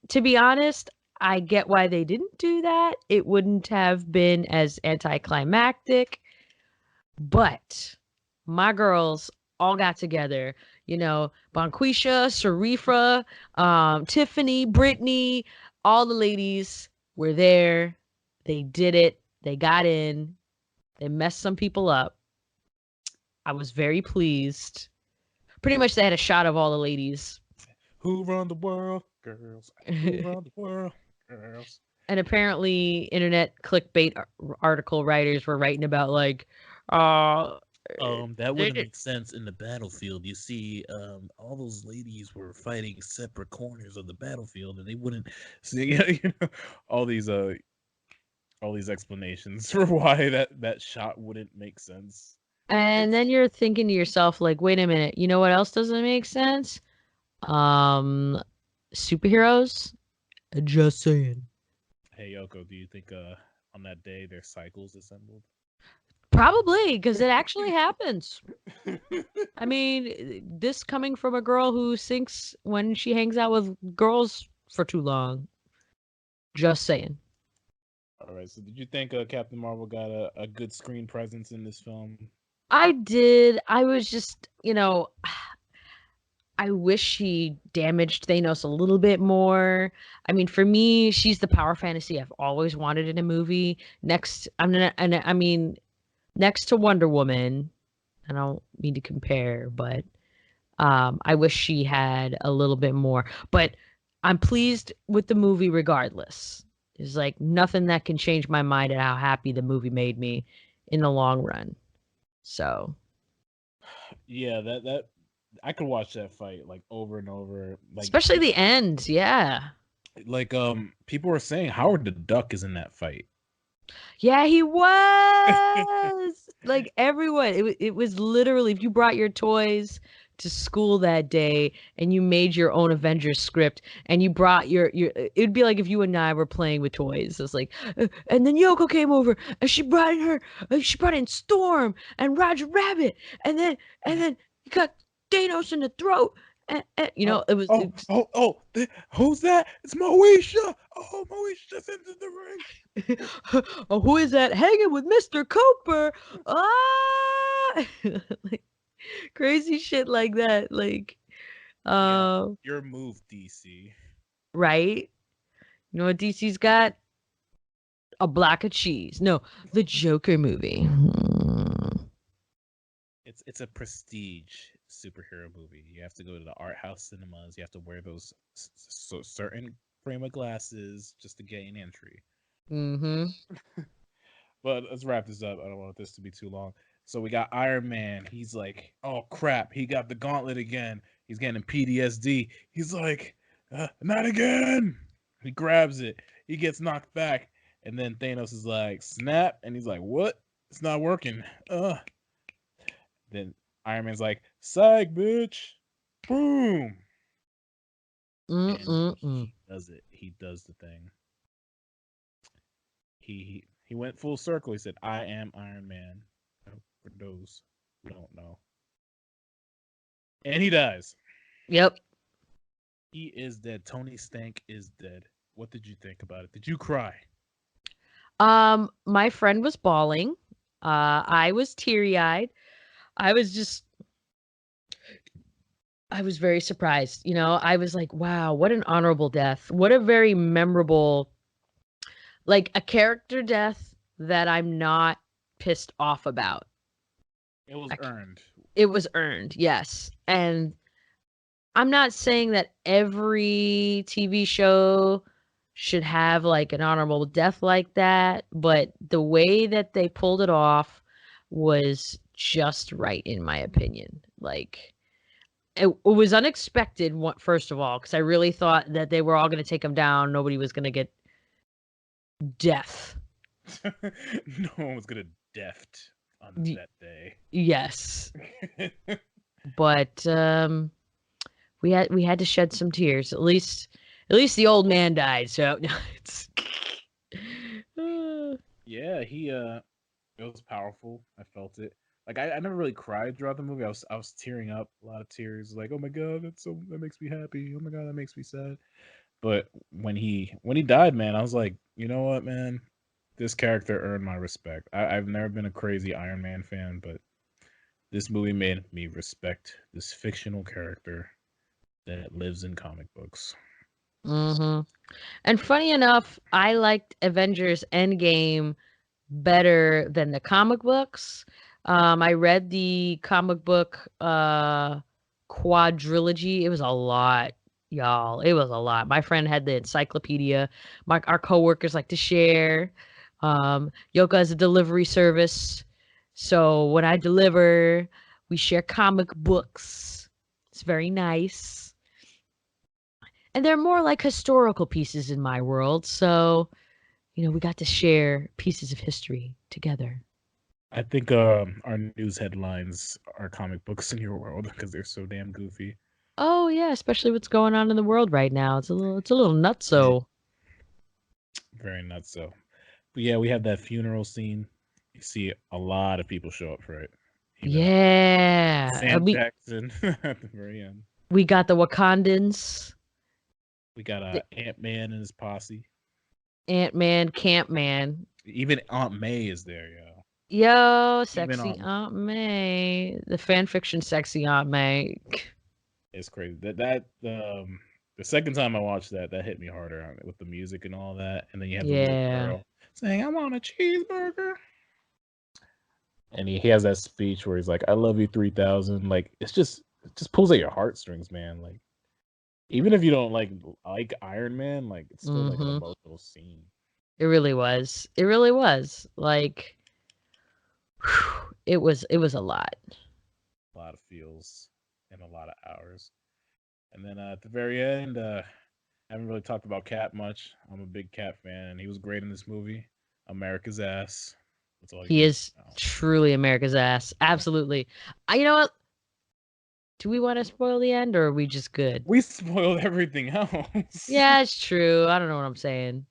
[SPEAKER 1] to be honest, I get why they didn't do that. It wouldn't have been as anticlimactic, but my girls all got together. Bonquisha, Sharifra, Tiffany, Brittany, all the ladies were there. They did it. They got in. They messed some people up. I was very pleased. Pretty much, they had a shot of all the ladies.
[SPEAKER 2] Who run the world, girls? Who run the world, girls?
[SPEAKER 1] And apparently internet clickbait article writers were writing about like uh
[SPEAKER 2] That
[SPEAKER 1] they
[SPEAKER 2] wouldn't
[SPEAKER 1] did
[SPEAKER 2] make sense in the battlefield. You see, all those ladies were fighting separate corners of the battlefield, and they wouldn't see, all these explanations for why that shot wouldn't make sense.
[SPEAKER 1] and
[SPEAKER 2] It's
[SPEAKER 1] then you're thinking to yourself like, wait a minute, you know what else doesn't make sense? um Superheroes. Just saying.
[SPEAKER 2] Hey Yoko, do you think on that day their cycles assembled?
[SPEAKER 1] Probably because it actually happens. I mean, this coming from a girl who sinks when she hangs out with girls for too long. Just saying.
[SPEAKER 2] All right. So, did you think Captain Marvel got a good screen presence in this film?
[SPEAKER 1] I did. I was just, I wish she damaged Thanos a little bit more. I mean, for me, she's the power fantasy I've always wanted in a movie. Next, and I mean, next to Wonder Woman. I don't mean to compare, but I wish she had a little bit more. But I'm pleased with the movie regardless. There's like nothing that can change my mind at how happy the movie made me in the long run. So,
[SPEAKER 2] Yeah, that I could watch that fight like over and over.
[SPEAKER 1] especially the end, yeah.
[SPEAKER 2] People were saying Howard the Duck is in that fight.
[SPEAKER 1] Yeah, he was. Like everyone, it was literally if you brought your toys to school that day and you made your own Avengers script and you brought your it'd be like if you and I were playing with toys. It's like and then Yoko came over and she brought in Storm and Roger Rabbit and then you got Thanos in the throat and you
[SPEAKER 2] Oh,
[SPEAKER 1] know it was
[SPEAKER 2] oh,
[SPEAKER 1] it's,
[SPEAKER 2] oh, oh! Who's that? It's Moesha. Oh, Moesha just entered the ring.
[SPEAKER 1] oh, who is that hanging with Mr. Cooper? Ah! Like, crazy shit like that. Like,
[SPEAKER 2] Yeah,
[SPEAKER 1] uh,
[SPEAKER 2] your move, DC.
[SPEAKER 1] right? You know what DC's got? A block of cheese. No, the Joker movie.
[SPEAKER 2] It's a prestige superhero movie. You have to go to the art house cinemas. You have to wear those certain frame of glasses just to get an entry.
[SPEAKER 1] Mm-hmm.
[SPEAKER 2] But let's wrap this up. I don't want this to be too long. So we got Iron Man. He's like, oh crap, he got the gauntlet again. He's getting PTSD. He's like, not again. He grabs it. He gets knocked back. And then Thanos is like, snap. And he's like, what? It's not working. Then Iron Man's like, psych, bitch. Boom. And
[SPEAKER 1] Mm-mm-mm.
[SPEAKER 2] he does it. He does the thing. He went full circle. He said, I am Iron Man. For those who don't know. And he dies.
[SPEAKER 1] Yep.
[SPEAKER 2] He is dead. Tony Stank is dead. What did you think about it? Did you cry?
[SPEAKER 1] My friend was bawling. I was teary-eyed. I was just I was very surprised. You know, I was like, wow, what an honorable death. What a very memorable, like a character death that I'm not pissed off about.
[SPEAKER 2] It was
[SPEAKER 1] I c-
[SPEAKER 2] earned.
[SPEAKER 1] It was earned, yes. And I'm not saying that every TV show should have like an honorable death like that, but the way that they pulled it off was just right, in my opinion. Like, it was unexpected, first of all, because I really thought that they were all going to take him down. Nobody was going to get death.
[SPEAKER 2] No one was gonna deft on
[SPEAKER 1] Y-
[SPEAKER 2] that day.
[SPEAKER 1] yes, but we had to shed some tears. At least the old man died. So it's
[SPEAKER 2] Yeah, it was powerful. I felt it. Like I never really cried throughout the movie. I was tearing up, a lot of tears. Like, oh my god, that makes me happy. Oh my god, that makes me sad. But when he died, man, I was like, you know what, man, this character earned my respect. I've never been a crazy Iron Man fan, but this movie made me respect this fictional character that lives in comic books.
[SPEAKER 1] hmm And funny enough, I liked Avengers Endgame better than the comic books. I read the comic book quadrilogy. It was a lot, y'all. It was a lot. My friend had the encyclopedia. Our coworkers like to share. Yoga has a delivery service, so when I deliver, we share comic books. It's very nice, and they're more like historical pieces in my world. So we got to share pieces of history together.
[SPEAKER 2] I think our news headlines are comic books in your world because they're so damn goofy.
[SPEAKER 1] Oh yeah, especially what's going on in the world right now. It's a little
[SPEAKER 2] Yeah,
[SPEAKER 1] nutso.
[SPEAKER 2] very nuts. So, but yeah, we have that funeral scene. You see a lot of people show up for it. Even
[SPEAKER 1] Yeah.
[SPEAKER 2] Sam Jackson at the very end.
[SPEAKER 1] We got the Wakandans,
[SPEAKER 2] We got
[SPEAKER 1] the
[SPEAKER 2] Ant Man and his posse.
[SPEAKER 1] Ant-Man, Camp-Man.
[SPEAKER 2] Even Aunt May is there, yo.
[SPEAKER 1] Yo,
[SPEAKER 2] Even
[SPEAKER 1] sexy
[SPEAKER 2] Aunt
[SPEAKER 1] Aunt May. The fan fiction sexy Aunt May.
[SPEAKER 2] It's crazy. The second time I watched that hit me harder on it with the music and all that, and then you have the little
[SPEAKER 1] Yeah.
[SPEAKER 2] girl saying, "I want a cheeseburger," and he has that speech where he's like, "I love you 3,000." Like it just pulls at your heartstrings, man. Like even if you don't like Iron Man, like it's still like an
[SPEAKER 1] Mhm.
[SPEAKER 2] emotional scene.
[SPEAKER 1] It really was. It really was. Like it was a lot.
[SPEAKER 2] A lot of feels and a lot of hours. And then at the very end, I haven't really talked about Cat much. I'm a big Cat fan, and he was great in this movie. America's ass. That's all you
[SPEAKER 1] He
[SPEAKER 2] need
[SPEAKER 1] is
[SPEAKER 2] to know.
[SPEAKER 1] truly America's ass. Absolutely. You know what? Do we want to spoil the end or are we just good?
[SPEAKER 2] We spoiled everything else.
[SPEAKER 1] Yeah, it's true. I don't know what I'm saying.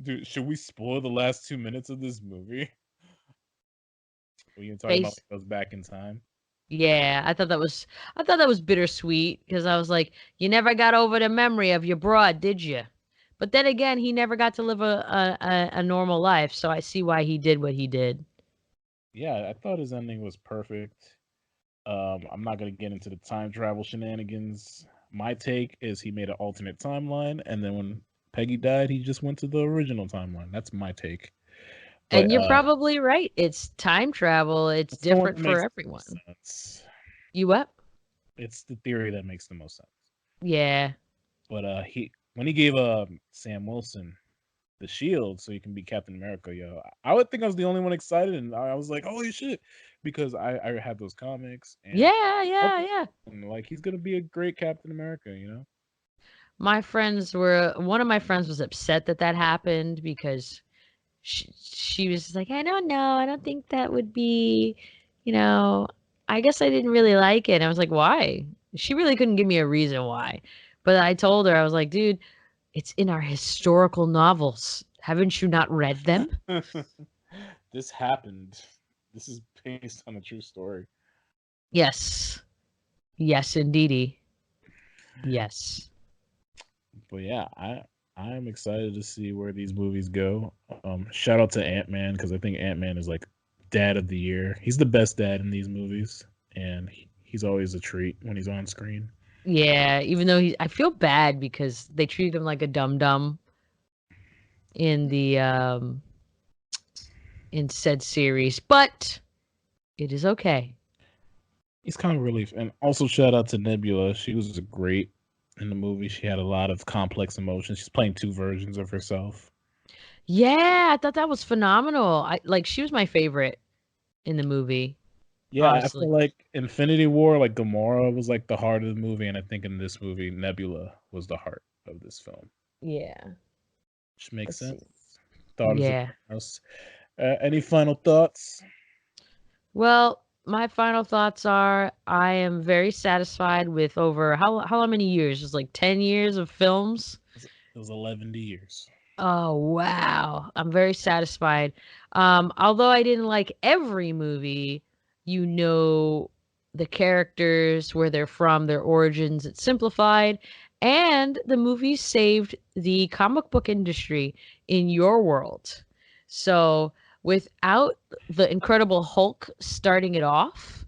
[SPEAKER 2] Dude, should we spoil the last 2 minutes of this movie? We can talk about
[SPEAKER 1] Base.
[SPEAKER 2] when he goes back in time.
[SPEAKER 1] Yeah, I thought that was bittersweet because I was like, you never got over the memory of your broad, did you? But then again, he never got to live a normal life, so I see why he did what he did.
[SPEAKER 2] Yeah, I thought his ending was perfect. I'm not gonna get into the time travel shenanigans. My take is he made an alternate timeline, and then when Peggy died, he just went to the original timeline. That's my take. But
[SPEAKER 1] And you're probably right. It's time travel. It's
[SPEAKER 2] it's the one
[SPEAKER 1] different
[SPEAKER 2] that
[SPEAKER 1] for
[SPEAKER 2] makes the most
[SPEAKER 1] everyone.
[SPEAKER 2] sense.
[SPEAKER 1] You what?
[SPEAKER 2] It's the theory that makes the most sense.
[SPEAKER 1] Yeah.
[SPEAKER 2] But he when he gave Sam Wilson the shield so he can be Captain America, yo, I would think I was the only one excited, and I was like, holy shit, because I had those comics and
[SPEAKER 1] Yeah, yeah, yeah.
[SPEAKER 2] like he's gonna be a great Captain America, you know.
[SPEAKER 1] One of my friends was upset that that happened because she was just like, I don't know. I don't think that would be, you know, I guess I didn't really like it. And I was like, why? She really couldn't give me a reason why. But I told her, I was like, dude, it's in our historical novels. Haven't you not read them?
[SPEAKER 2] This happened. This is based on a true story.
[SPEAKER 1] Yes. Yes, indeedy. Yes.
[SPEAKER 2] But yeah, I'm excited to see where these movies go. Shout out to Ant Man because I think Ant Man is like dad of the year. He's the best dad in these movies, and he's always a treat when he's on screen.
[SPEAKER 1] Yeah, even though I feel bad because they treated him like a dum dum in the in said series, but it is okay.
[SPEAKER 2] He's kind of relief, and also shout out to Nebula. She was great in the movie. She had a lot of complex emotions. She's playing two versions of herself.
[SPEAKER 1] Yeah, I thought that was phenomenal. I like she was my favorite in the movie,
[SPEAKER 2] Yeah, I
[SPEAKER 1] honestly.
[SPEAKER 2] feel like Infinity War, like Gamora was like the heart of the movie, and I think in this movie, Nebula was the heart of this film,
[SPEAKER 1] Yeah.
[SPEAKER 2] which makes
[SPEAKER 1] Let's see.
[SPEAKER 2] sense. Thought as
[SPEAKER 1] Yeah.
[SPEAKER 2] everyone else. Any final thoughts?
[SPEAKER 1] Well, my final thoughts are I am very satisfied with over how many years? It was like 10 years of films.
[SPEAKER 2] It was 11 years.
[SPEAKER 1] Oh, wow. I'm very satisfied. Although I didn't like every movie, you know the characters, where they're from, their origins, it's simplified, and the movies saved the comic book industry in your world. So, without the Incredible Hulk starting it off,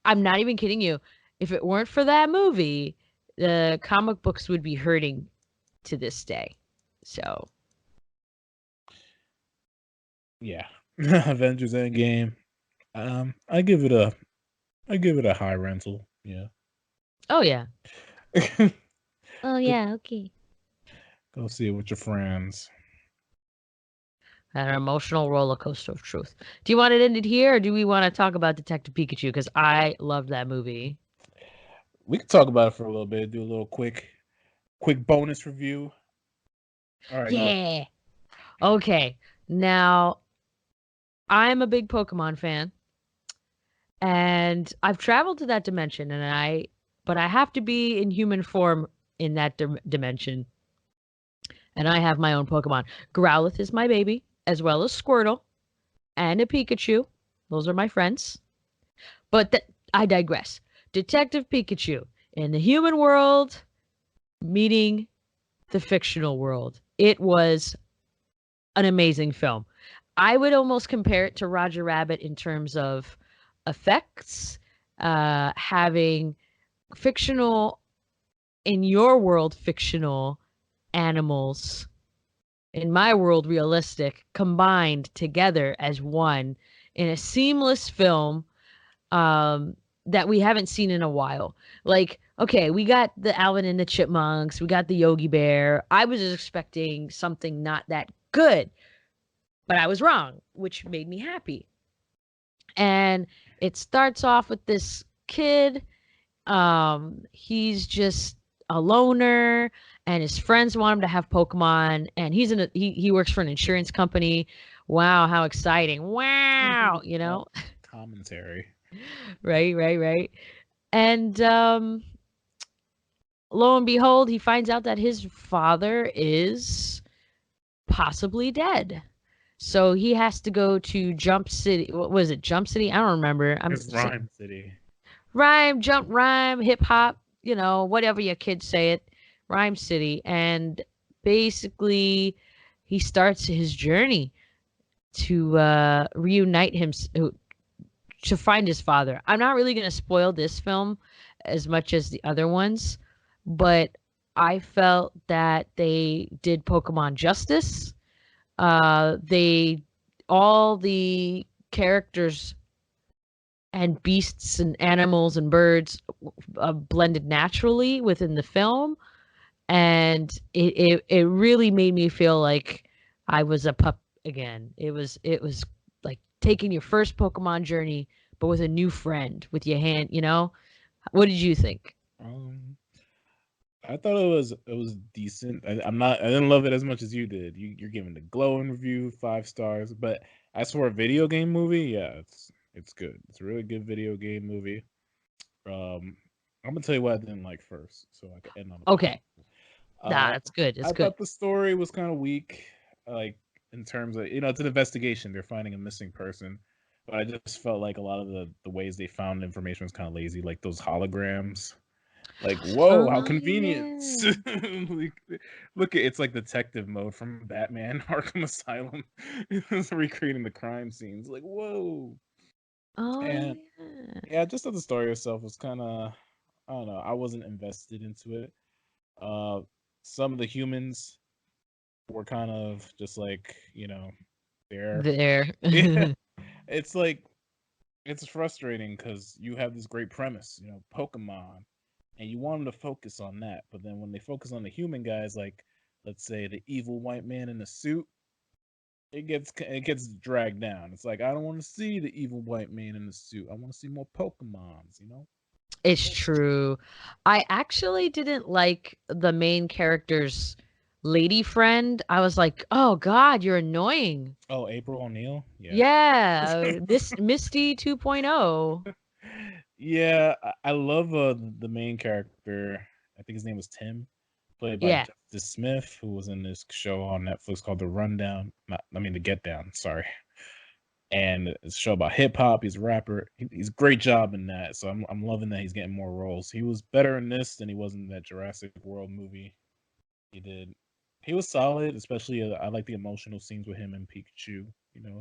[SPEAKER 1] I'm not even kidding you. If it weren't for that movie, the comic books would be hurting to this day. So,
[SPEAKER 2] Yeah, Avengers Endgame. I give it a high rental. Yeah.
[SPEAKER 1] oh yeah. Oh yeah, okay.
[SPEAKER 2] Go see it with your friends.
[SPEAKER 1] An emotional roller coaster of truth. Do you want it ended here, or do we want to talk about Detective Pikachu? Because I loved that movie.
[SPEAKER 2] We can talk about it for a little bit. Do a little quick bonus review. All right, go.
[SPEAKER 1] Yeah. Okay. Now, I'm a big Pokemon fan, and I've traveled to that dimension, but I have to be in human form in that dimension, and I have my own Pokemon. Growlithe is my baby, as well as Squirtle and a Pikachu. Those are my friends. But I digress. Detective Pikachu in the human world meeting the fictional world. It was an amazing film. I would almost compare it to Roger Rabbit in terms of effects having fictional, in your world, fictional animals, in my world, realistic, combined together as one in a seamless film um, that we haven't seen in a while. Like, okay, we got the Alvin and the Chipmunks, we got the Yogi Bear. I was expecting something not that good, but I was wrong, which made me happy. And it starts off with this kid. He's just a loner, and his friends want him to have Pokemon, and he works for an insurance company. Wow, how exciting! Wow,
[SPEAKER 2] Oh, commentary.
[SPEAKER 1] right, right, right. And lo and behold, he finds out that his father is possibly dead. So he has to go to Jump City. What was it? Jump City? I don't remember. I'm
[SPEAKER 2] It's Rhyme City.
[SPEAKER 1] rhyme, jump, rhyme, hip hop, whatever your kids say it, Rhyme City. And basically, he starts his journey to reunite him, to find his father. I'm not really going to spoil this film as much as the other ones, but I felt that they did Pokemon justice. They all the characters and beasts and animals and birds blended naturally within the film, and it really made me feel like I was a pup again. It was like taking your first Pokemon journey, but with a new friend with your hand. What did you think?
[SPEAKER 2] Um, I thought it was decent. I didn't love it as much as you did. You're giving the glowing review 5 stars, but as for a video game movie, yeah, it's good. It's a really good video game movie. I'm gonna tell you what I didn't like first, so I can end on a
[SPEAKER 1] Okay,
[SPEAKER 2] positive.
[SPEAKER 1] nah,
[SPEAKER 2] Uh,
[SPEAKER 1] that's good. It's
[SPEAKER 2] I
[SPEAKER 1] good.
[SPEAKER 2] thought the story was kind of weak, like in terms of it's an investigation. They're finding a missing person, but I just felt like a lot of the ways they found information was kind of lazy, like those holograms. Like, whoa, how
[SPEAKER 1] Oh
[SPEAKER 2] convenient!
[SPEAKER 1] yeah.
[SPEAKER 2] Like, look, it's like detective mode from Batman Arkham Asylum. It's recreating the crime scenes. Like, whoa,
[SPEAKER 1] Oh
[SPEAKER 2] and
[SPEAKER 1] yeah.
[SPEAKER 2] yeah, just that the story itself was kind of, I don't know, I wasn't invested into it. Uh, some of the humans were kind of just like, there.
[SPEAKER 1] There.
[SPEAKER 2] Yeah, it's like it's frustrating because you have this great premise, Pokemon, and you want them to focus on that. But then when they focus on the human guys, like let's say the evil white man in the suit, it gets dragged down. It's like I don't want to see the evil white man in the suit. I want to see more Pokemons.
[SPEAKER 1] It's true. I actually didn't like the main character's lady friend. I was like, "Oh God, you're annoying."
[SPEAKER 2] Oh, April O'Neil, yeah.
[SPEAKER 1] Yeah, this Misty 2.0.
[SPEAKER 2] Yeah, I love the main character. I think his name was Tim, played by
[SPEAKER 1] Yeah,
[SPEAKER 2] Justice Smith, who was in this show on Netflix called The Rundown. Not, I mean, The Get Down. Sorry, and it's a show about hip hop. He's a rapper. He's a great job in that. So I'm loving that he's getting more roles. He was better in this than he was in that Jurassic World movie he did. He was solid, especially I like the emotional scenes with him and Pikachu.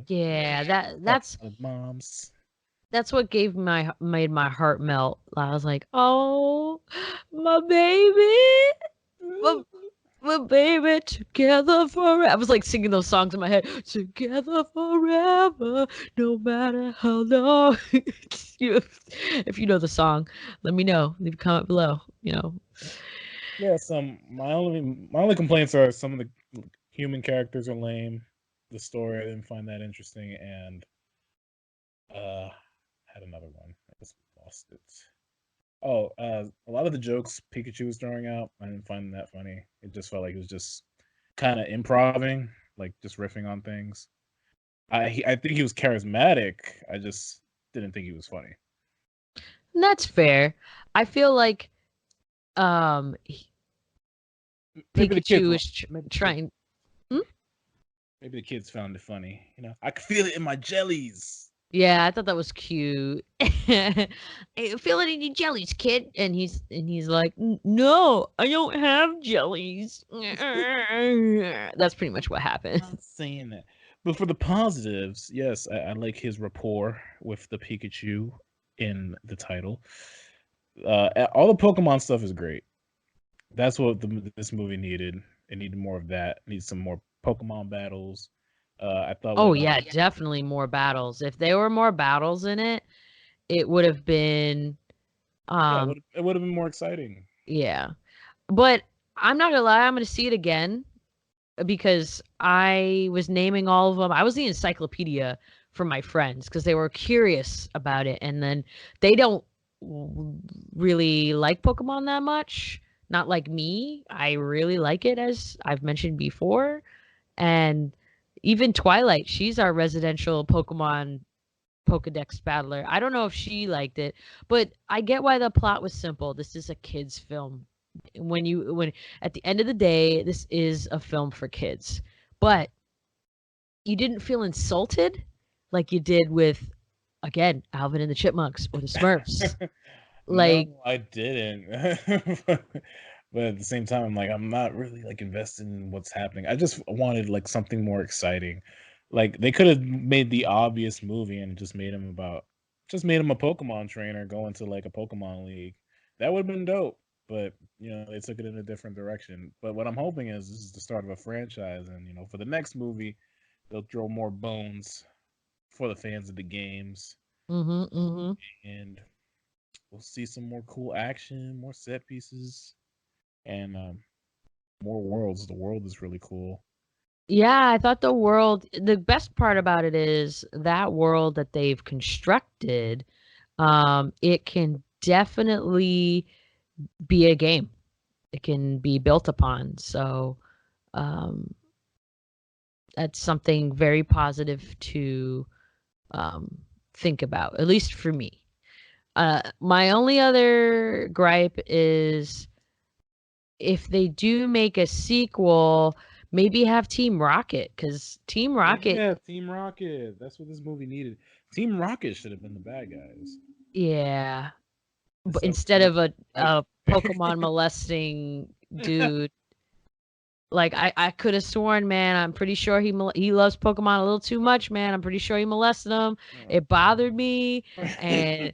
[SPEAKER 1] yeah.
[SPEAKER 2] Talking about moms.
[SPEAKER 1] That's what made my heart melt. I was like, "Oh, my baby, my my baby, together forever." I was like singing those songs in my head. Together forever, no matter how long. You- if you know the song, let me know. Leave a comment below.
[SPEAKER 2] Yeah, my only complaints are some of the human characters are lame. The story I didn't find that interesting, and uh, had another one. I just lost it. Oh, a lot of the jokes Pikachu was throwing out, I didn't find that funny. It just felt like it was just kind of improving, like just riffing on things. I think he was charismatic. I just didn't think he was funny.
[SPEAKER 1] And that's fair. I feel like
[SPEAKER 2] Maybe the kids,
[SPEAKER 1] Pikachu is
[SPEAKER 2] maybe the kids,
[SPEAKER 1] trying. Hmm?
[SPEAKER 2] maybe the kids found it funny. I could feel it in my jellies.
[SPEAKER 1] Yeah, I thought that was cute. "Hey, feel it in your jellies, kid." And he's like, No, I don't have jellies." That's pretty much what happened.
[SPEAKER 2] Not saying that. But for the positives, yes, I like his rapport with the Pikachu in the title. All the Pokemon stuff is great. That's what this movie needed. It needed more of that. It needs some more Pokemon battles. I thought
[SPEAKER 1] Oh
[SPEAKER 2] with
[SPEAKER 1] yeah, definitely more battles. If there were more battles in it, it would have been
[SPEAKER 2] yeah,
[SPEAKER 1] um
[SPEAKER 2] it would have been more exciting.
[SPEAKER 1] yeah. But I'm not gonna lie, I'm gonna see it again because I was naming all of them. I was the encyclopedia for my friends because they were curious about it, and then they don't really like Pokemon that much. Not like me. I really like it, as I've mentioned before. And even Twilight, she's our residential Pokemon Pokedex battler. I don't know if she liked it, but I get why the plot was simple. This is a kids film. When at the end of the day, this is a film for kids. But you didn't feel insulted like you did with, again, Alvin and the Chipmunks or the Smurfs. Like,
[SPEAKER 2] No, I didn't. But at the same time, I'm like, I'm not really like invested in what's happening. I just wanted like something more exciting. Like they could have made the obvious movie and just made him a Pokemon trainer going to like a Pokemon league. That would have been dope. But they took it in a different direction. But what I'm hoping is this is the start of a franchise, and for the next movie, they'll throw more bones for the fans of the games,
[SPEAKER 1] mm-hmm, mm-hmm.
[SPEAKER 2] and we'll see some more cool action, more set pieces, and more worlds. The world is really cool.
[SPEAKER 1] Yeah, I thought the best part about it is that world that they've constructed, it can definitely be a game. It can be built upon. So, um, that's something very positive to um, think about, at least for me. My only other gripe is if they do make a sequel, maybe have Team Rocket, because Team Rocket,
[SPEAKER 2] Yeah, Team Rocket. That's what this movie needed. Team Rocket should have been the bad guys.
[SPEAKER 1] yeah, but
[SPEAKER 2] Instead of
[SPEAKER 1] instead
[SPEAKER 2] Team
[SPEAKER 1] of a
[SPEAKER 2] Rocket.
[SPEAKER 1] Pokemon molesting dude. Like I could have sworn, man. I'm pretty sure he loves Pokemon a little too much, man. I'm pretty sure he molested them. It bothered me, and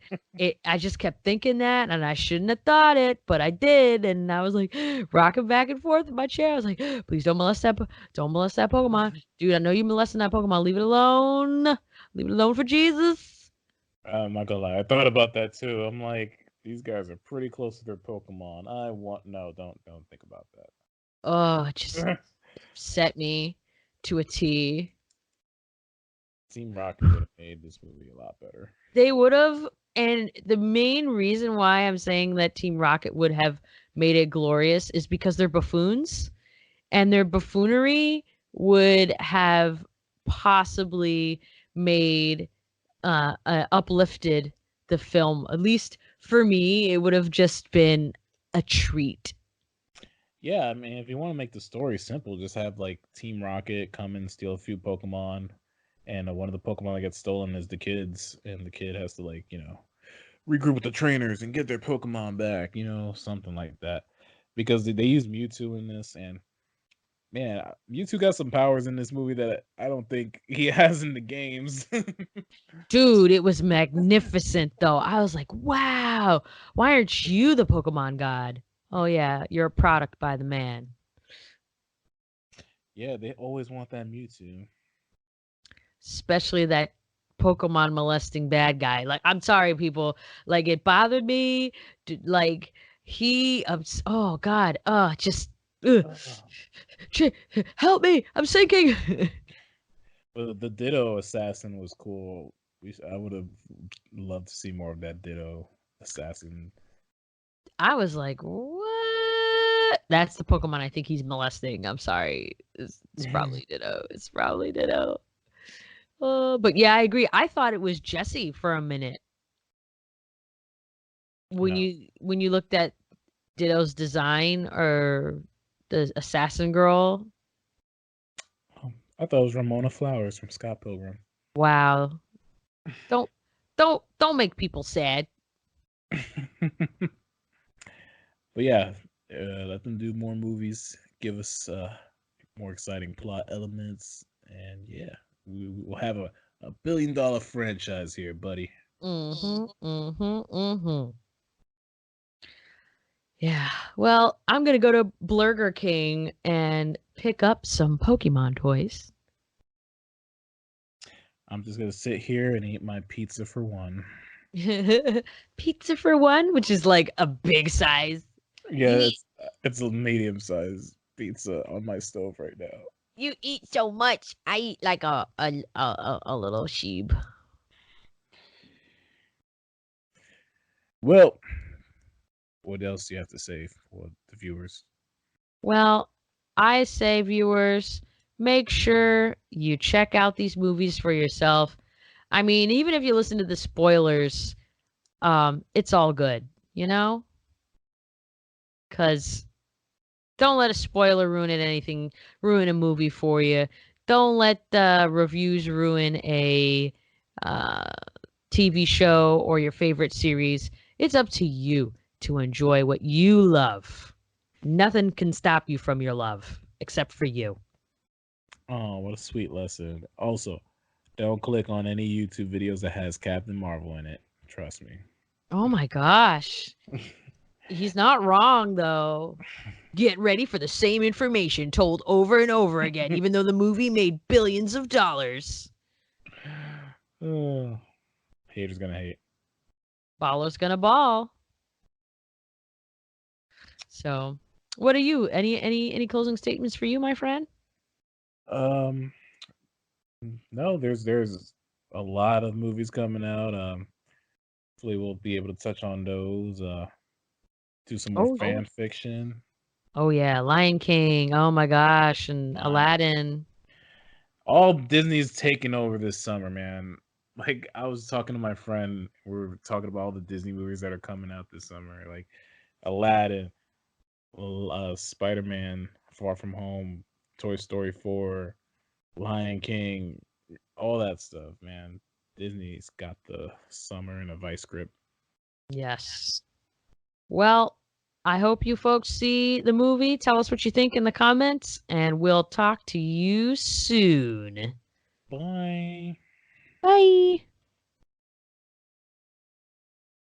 [SPEAKER 1] I just kept thinking that, and I shouldn't have thought it, but I did, and I was like rocking back and forth in my chair. I was like, please don't molest that Pokemon, dude. I know you molesting that Pokemon. Leave it alone for Jesus.
[SPEAKER 2] I'm not gonna lie. I thought about that too. I'm like, these guys are pretty close to their Pokemon. No, don't think about
[SPEAKER 1] Oh, it just
[SPEAKER 2] that.
[SPEAKER 1] upset me to a T.
[SPEAKER 2] Team Rocket would have made this movie a lot better.
[SPEAKER 1] They would have, and the main reason why I'm saying that Team Rocket would have made it glorious is because they're buffoons, and their buffoonery would have possibly made uplifted the film. At least for me, it would have just been a treat.
[SPEAKER 2] Yeah, I mean, if you want to make the story simple, just have like Team Rocket come and steal a few Pokemon, and one of the Pokemon that gets stolen is the kid's, and the kid has to like regroup with the trainers and get their Pokemon back, something like that. Because they use Mewtwo in this, and man, Mewtwo got some powers in this movie that I don't think he has in the games.
[SPEAKER 1] Dude, it was magnificent though. I was like, wow, why aren't you the Pokemon god? Oh yeah, you're a product by the man.
[SPEAKER 2] Yeah, they always want that Mewtwo.
[SPEAKER 1] Especially that Pokemon molesting bad guy. Like, I'm sorry, people. Like, it bothered me. Like, oh God, just uh,
[SPEAKER 2] Ugh.
[SPEAKER 1] help me! I'm sinking.
[SPEAKER 2] But the Ditto assassin was cool. I would have loved to see more of that Ditto assassin.
[SPEAKER 1] I was like, what? That's the Pokemon I think he's molesting. I'm sorry. It's probably Ditto. It's probably Ditto. But yeah, I agree. I thought it was Jesse for a minute
[SPEAKER 2] No,
[SPEAKER 1] when you looked at Ditto's design or the assassin girl.
[SPEAKER 2] I thought it was Ramona Flowers from Scott Pilgrim.
[SPEAKER 1] Wow. Don't don't make people sad.
[SPEAKER 2] But yeah, let them do more movies. Give us more exciting plot elements, and yeah, we'll have a $1 billion franchise here, buddy.
[SPEAKER 1] Mm-hmm. Yeah. Well, I'm gonna go to Burger King and pick up some Pokemon toys.
[SPEAKER 2] I'm just gonna sit here and eat my pizza for one.
[SPEAKER 1] Pizza for one, which is like a big size.
[SPEAKER 2] Yeah,
[SPEAKER 1] You eat
[SPEAKER 2] it's a medium sized pizza on my stove right now.
[SPEAKER 1] you eat so much. I eat like a little sheep.
[SPEAKER 2] Well, what else do you have to say for the viewers?
[SPEAKER 1] Well, I say viewers, make sure you check out these movies for yourself. I mean, even if you listen to the spoilers, it's all good, you know? Cuz don't let a spoiler ruin a movie for you. Don't let the reviews ruin a uh, TV show or your favorite series. It's up to you to enjoy what you love. Nothing can stop you from your love except for you.
[SPEAKER 2] Oh, what a sweet lesson. Also, don't click on any YouTube videos that has Captain Marvel in it. Trust me.
[SPEAKER 1] Oh my gosh. He's not wrong, though. Get ready for the same information told over and over again, even though the movie made billions of dollars.
[SPEAKER 2] Oh, haters gonna hate.
[SPEAKER 1] Baller's gonna ball. So, what are you? Any closing statements for you, my friend?
[SPEAKER 2] Um, no, there's a lot of movies coming out. Hopefully we'll be able to touch on those. Do some more
[SPEAKER 1] Oh,
[SPEAKER 2] fan fiction.
[SPEAKER 1] oh yeah, Lion King. Oh my gosh, and
[SPEAKER 2] Line.
[SPEAKER 1] Aladdin.
[SPEAKER 2] All Disney's taking over this summer, man. Like I was talking to my friend, we were talking about all the Disney movies that are coming out this summer, like Aladdin, Spider-Man, Far From Home, Toy Story 4, Lion King, all that stuff, man. Disney's got the summer in a vice grip.
[SPEAKER 1] Yes. Well, I hope you folks see the movie. Tell us what you think in the comments, and we'll talk to you soon.
[SPEAKER 2] Bye.
[SPEAKER 1] Bye.